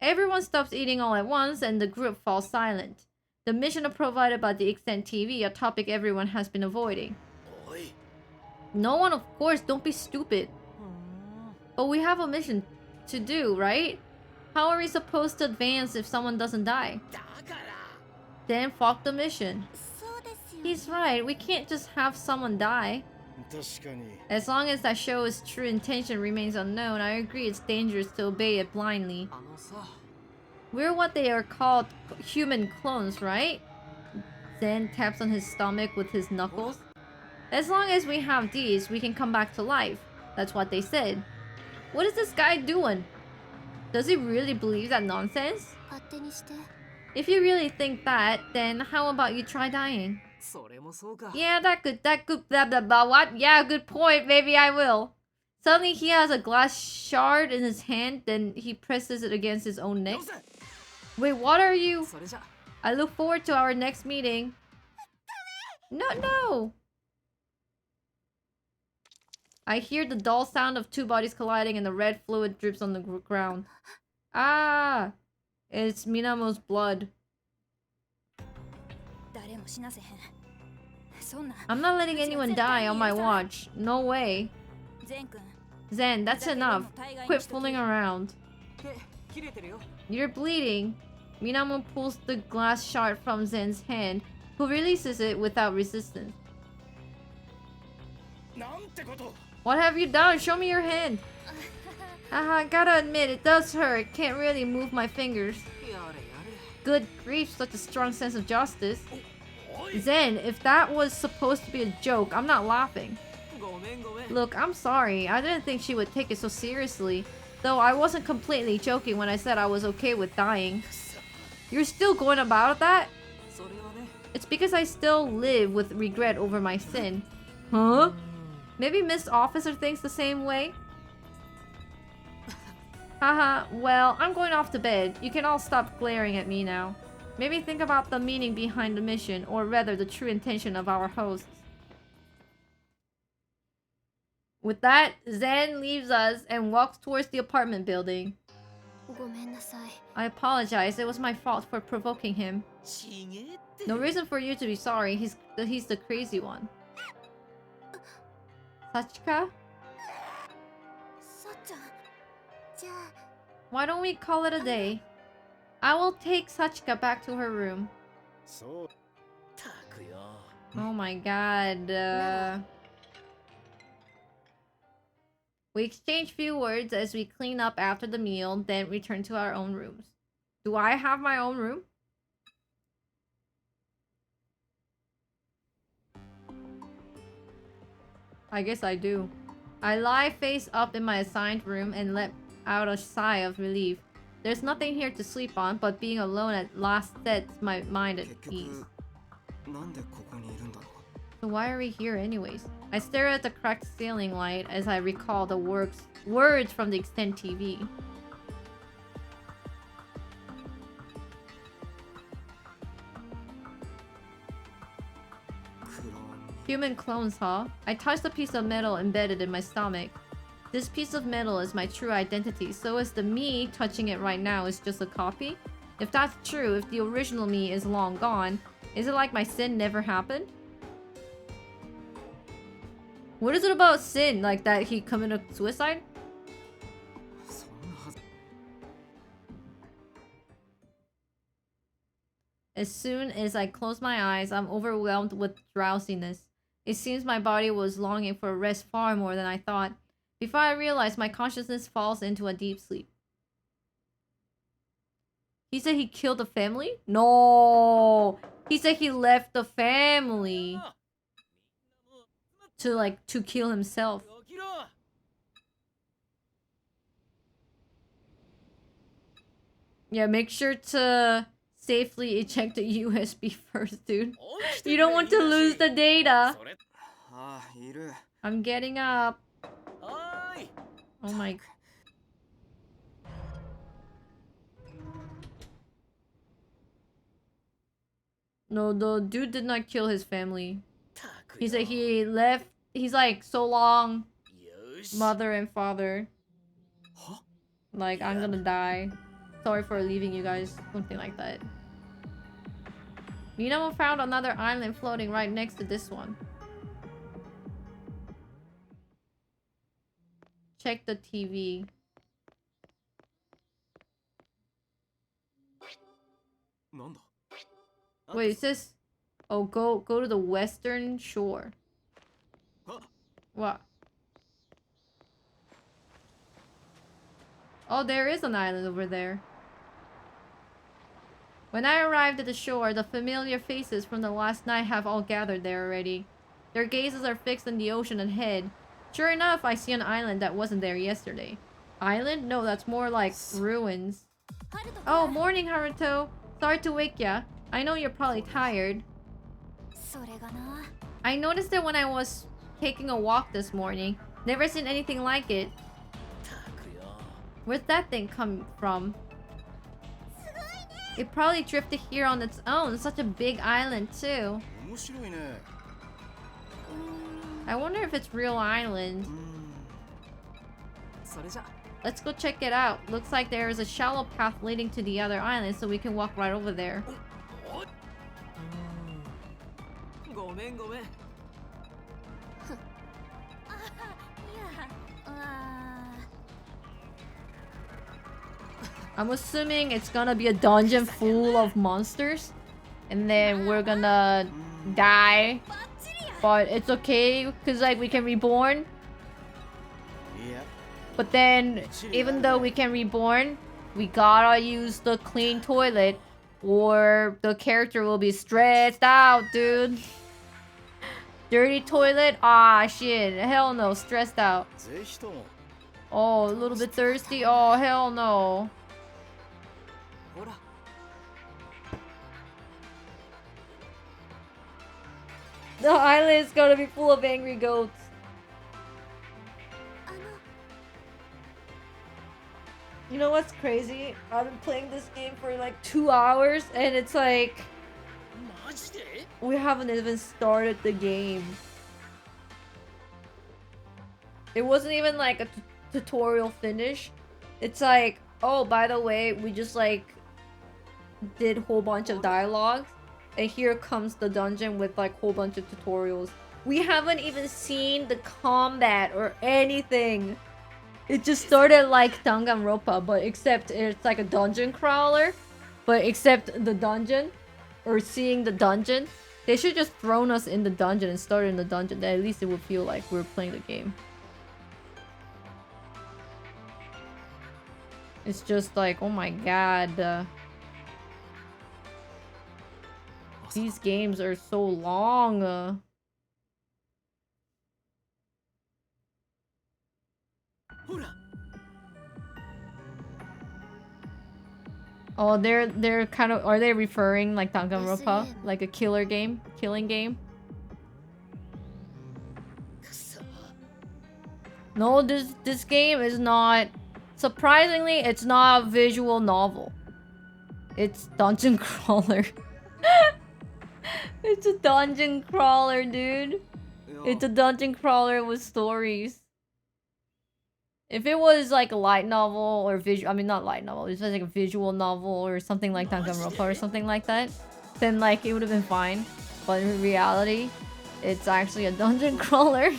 Everyone stops eating all at once and the group falls silent. The mission provided by the Extent TV, a topic everyone has been avoiding. おい。 No one, of course, don't be stupid. But we have a mission to do, right? How are we supposed to advance if someone doesn't die? だから。 Then fuck the mission. そうですよ。 He's right, we can't just have someone die. As long as that show's true intention remains unknown, I agree it's dangerous to obey it blindly. あのさ We're what they are called human clones, right? Zen taps on his stomach with his knuckles. As long as we have these, we can come back to life. That's what they said. What is this guy doing? Does he really believe that nonsense? 勝手にして If you really think that, then how about you try dying? それもそうか Yeah, that could, blah, blah, blah, what? Yeah, good point, maybe I will. Suddenly he has a glass shard in his hand, then he presses it against his own neck. Wait, what are you? それじゃ I look forward to our next meeting. No. I hear the dull sound of two bodies colliding and the red fluid drips on the ground. Ah! It's Minamo's blood. 誰も死なせへんそんな I'm not letting anyone die on my watch. No way. ゼン君 Zen, that's enough. Quit fooling around. 手切れてるよ You're bleeding. Minamo pulls the glass shard from Zen's hand, who releases it without resistance. なんてこと What have you done? Show me your hand. Haha, gotta admit, it does hurt. Can't really move my fingers. やれやれ Good grief, such a strong sense of justice. Zen, if that was supposed to be a joke, I'm not laughing. ごめんごめん Look, I'm sorry. I didn't think she would take it so seriously. Though I wasn't completely joking when I said I was okay with dying. You're still going about that? それはね It's because I still live with regret over my sin. Huh? Maybe Miss Officer thinks the same way? Haha, well, I'm going off to bed. You can all stop glaring at me now. Maybe think about the meaning behind the mission, or rather the true intention of our hosts. With that, Zen leaves us and walks towards the apartment building. ごめんなさい I apologize, it was my fault for provoking him. ちげえって No reason for you to be sorry, he's the crazy one. Sachika? さっちゃんじゃあ Why don't we call it a day? I will take Sachika back to her room. そうたくよ Oh my god. We exchange few words as we clean up after the meal, then return to our own rooms. Do I have my own room? I guess I do. I lie face up in my assigned room and let out a sigh of relief. There's nothing here to sleep on, but being alone at last sets my mind at 結 ease. 局なんでここにいるんだろ So why are we here anyways? I stare at the cracked ceiling light as I recall the words from the extend TV. うクローン Human clones, huh? I touched a piece of metal embedded in my stomach. This piece of metal is my true identity, so is the me touching it right now is just a copy? If that's true, if the original me is long gone, is it like my sin never happened? What is it about sin? Like that he committed suicide? そんなはず As soon as I close my eyes, I'm overwhelmed with drowsiness. It seems my body was longing for rest far more than I thought. Before I realize, my consciousness falls into a deep sleep. He said he killed the family? No! He said he left the family to kill himself. 起きろ Yeah, make sure to safely eject the USB first, dude. 起きて You don't want to lose the data. それああいる I'm getting up. はーい Oh my... No, the dude did not kill his family. たく He よ said he left... He's like, so long, よし mother and father. は Like, I'm gonna die. Sorry for leaving you guys. Something like that. Minamo found another island floating right next to this one. Check the TV.あなんだ Wait, it says... Oh, go to the western shore. あ What? Oh, there is an island over there. When I arrived at the shore, the familiar faces from the last night have all gathered there already. Their gazes are fixed on the ocean ahead. Sure enough, I see an island that wasn't there yesterday. Island? No, that's more like ruins. Oh, morning, Haruto. Sorry to wake ya. I know you're probably tired. I noticed it when I was taking a walk this morning. Never seen anything like it. Where'd that thing come from? It probably drifted here on its own. Such a big island, too. I wonder if it's real island. Let's go check it out. Looks like there is a shallow path leading to the other island, so we can walk right over there. I'm assuming it's gonna be a dungeon full of monsters, and then we're gonna die. But it's okay, because like we can reborn. But then, even though we can reborn, we gotta use the clean toilet, or the character will be stressed out, dude. Dirty toilet? Ah, shit. Hell no. Stressed out. Oh, a little bit thirsty? Oh, hell no. The island is gonna be full of angry goats. You know what's crazy? I've been playing this game for like 2 hours, and it's like... we haven't even started the game. It wasn't even like a tutorial finish. It's like, oh, by the way, we just like did a whole bunch of dialogues, and here comes the dungeon with like a whole bunch of tutorials. We haven't even seen the combat or anything. It just started like Danganronpa, but except it's like a dungeon crawler. But except the dungeon, or seeing the dungeon, they should just thrown us in the dungeon and started in the dungeon. Then at least it would feel like we're playing the game. It's just like, oh my god. These games are so long. Oh, they're kind of... are they referring like Danganronpa? Like a killer game? Killing game? No, this game is not... surprisingly, it's not a visual novel. It's dungeon crawler. It's a dungeon crawler, dude. It's a dungeon crawler with stories. If it was like a light novel or visual... I mean, not light novel. If it was like a visual novel or something like Danganronpa or something like that, then like it would have been fine. But in reality, it's actually a dungeon crawler.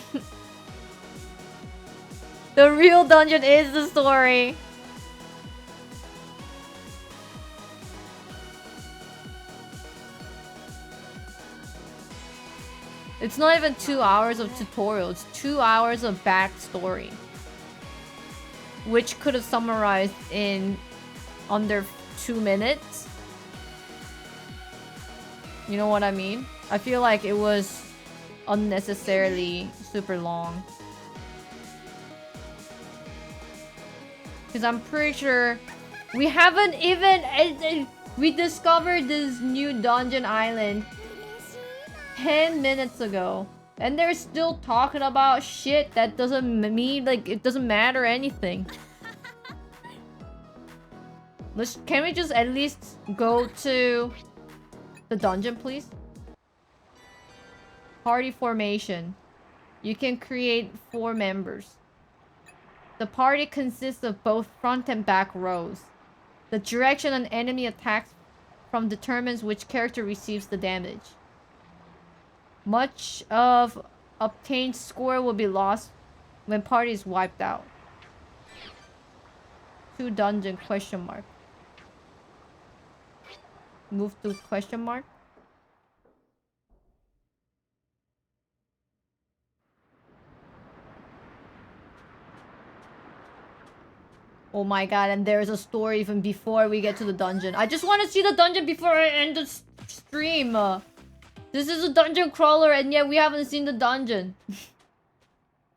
The real dungeon is the story. It's not even 2 hours of tutorial. It's 2 hours of backstory, which could have summarized in under 2 minutes. You know what I mean? I feel like it was unnecessarily super long. Because I'm pretty sure we haven't even... we discovered this new dungeon island 10 minutes ago. And they're still talking about shit that doesn't mean... like, it doesn't matter anything. Can we just at least go to the dungeon, please? Party formation. You can create 4 members. The party consists of both front and back rows. The direction an enemy attacks from determines which character receives the damage. Much of obtained score will be lost when party is wiped out. To dungeon question mark. Move to question mark. Oh my god, and there's a story even before we get to the dungeon. I just want to see the dungeon before I end the stream. This is a dungeon crawler and yet we haven't seen the dungeon.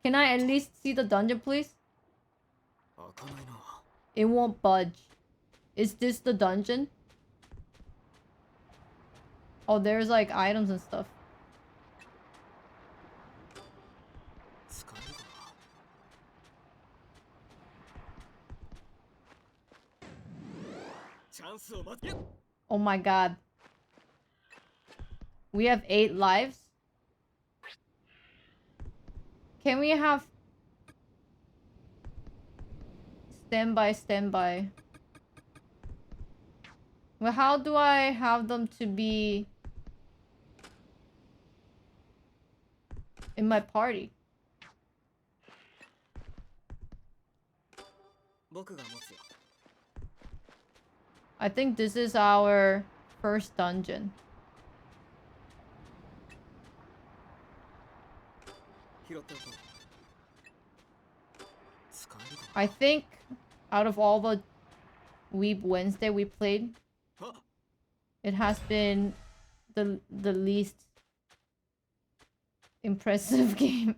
Can I at least see the dungeon, please? It won't budge. Is this the dungeon? Oh, there's like items and stuff. Oh my god. We have 8 lives? Can we have... Stand by. Well, how do I have them to be... in my party? I think this is our first dungeon. I think out of all the Weeb Wednesday we played, it has been the least impressive game.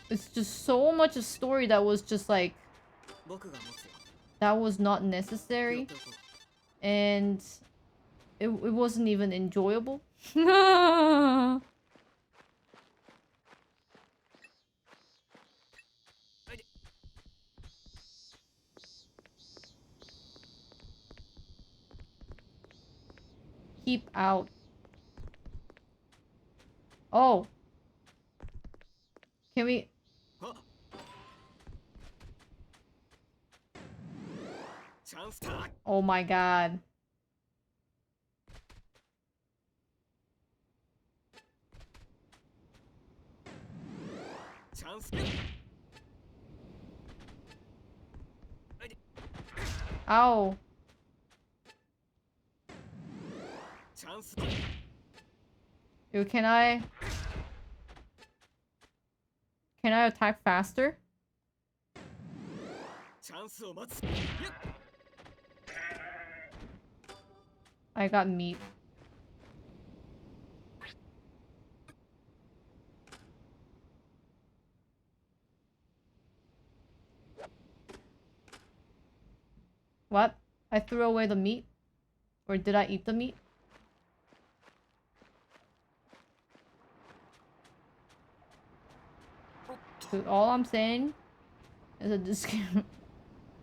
It's just so much a story that was just like... that was not necessary. And it wasn't even enjoyable. Keep out. Oh. Can we... Oh my god. Ow. Yo, can I attack faster? I got meat. What? I threw away the meat? Or did I eat the meat? So all I'm saying is that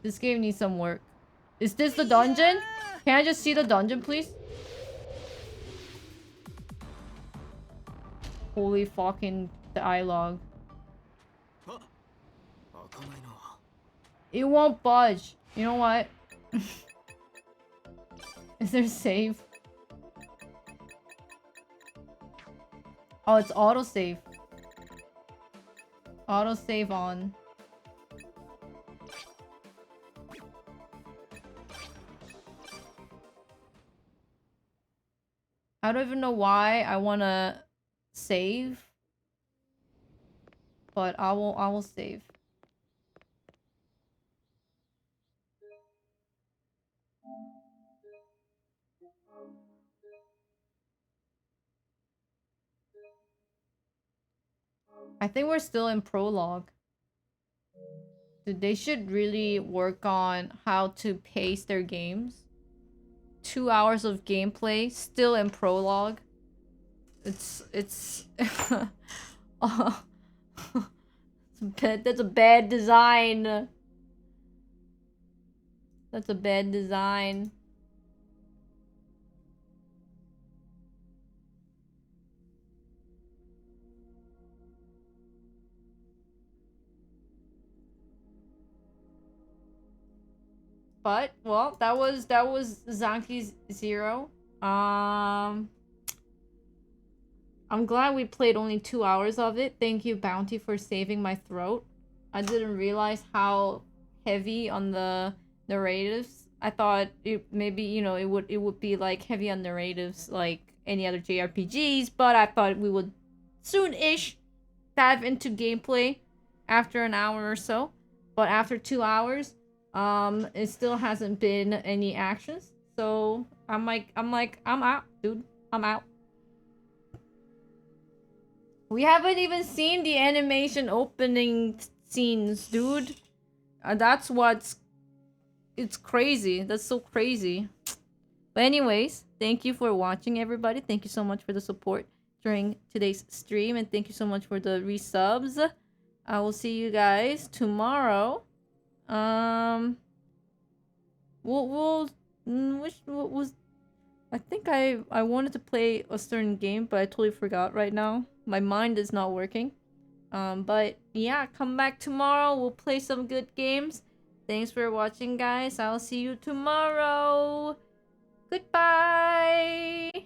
this game needs some work. Is this the dungeon? Can I just see the dungeon, please? Holy fucking dialogue. It won't budge. You know what? Is there save? Oh, it's autosave. Autosave on. I don't even know why I wanna save. But I will save. I think we're still in prologue. Dude, they should really work on how to pace their games. 2 hours of gameplay, still in prologue. It's oh. That's a bad design. That's a bad design. But, well, that was Zanki's 0. I'm glad we played only 2 hours of it. Thank you, Bounty, for saving my throat. I didn't realize how heavy on the narratives. I thought maybe, you know, it would be like heavy on narratives like any other JRPGs, but I thought we would soon-ish dive into gameplay after an hour or so. But after 2 hours, it still hasn't been any actions. So I'm out, dude. I'm out. We haven't even seen the animation opening scenes, dude. That's what's... It's crazy. That's so crazy. But anyways, thank you for watching, everybody. Thank you so much for the support during today's stream. And thank you so much for the resubs. I will see you guys tomorrow. I think I wanted to play a certain game, but I totally forgot right now. My mind is not working. But yeah, come back tomorrow. We'll play some good games. Thanks for watching, guys. I'll see you tomorrow. Goodbye.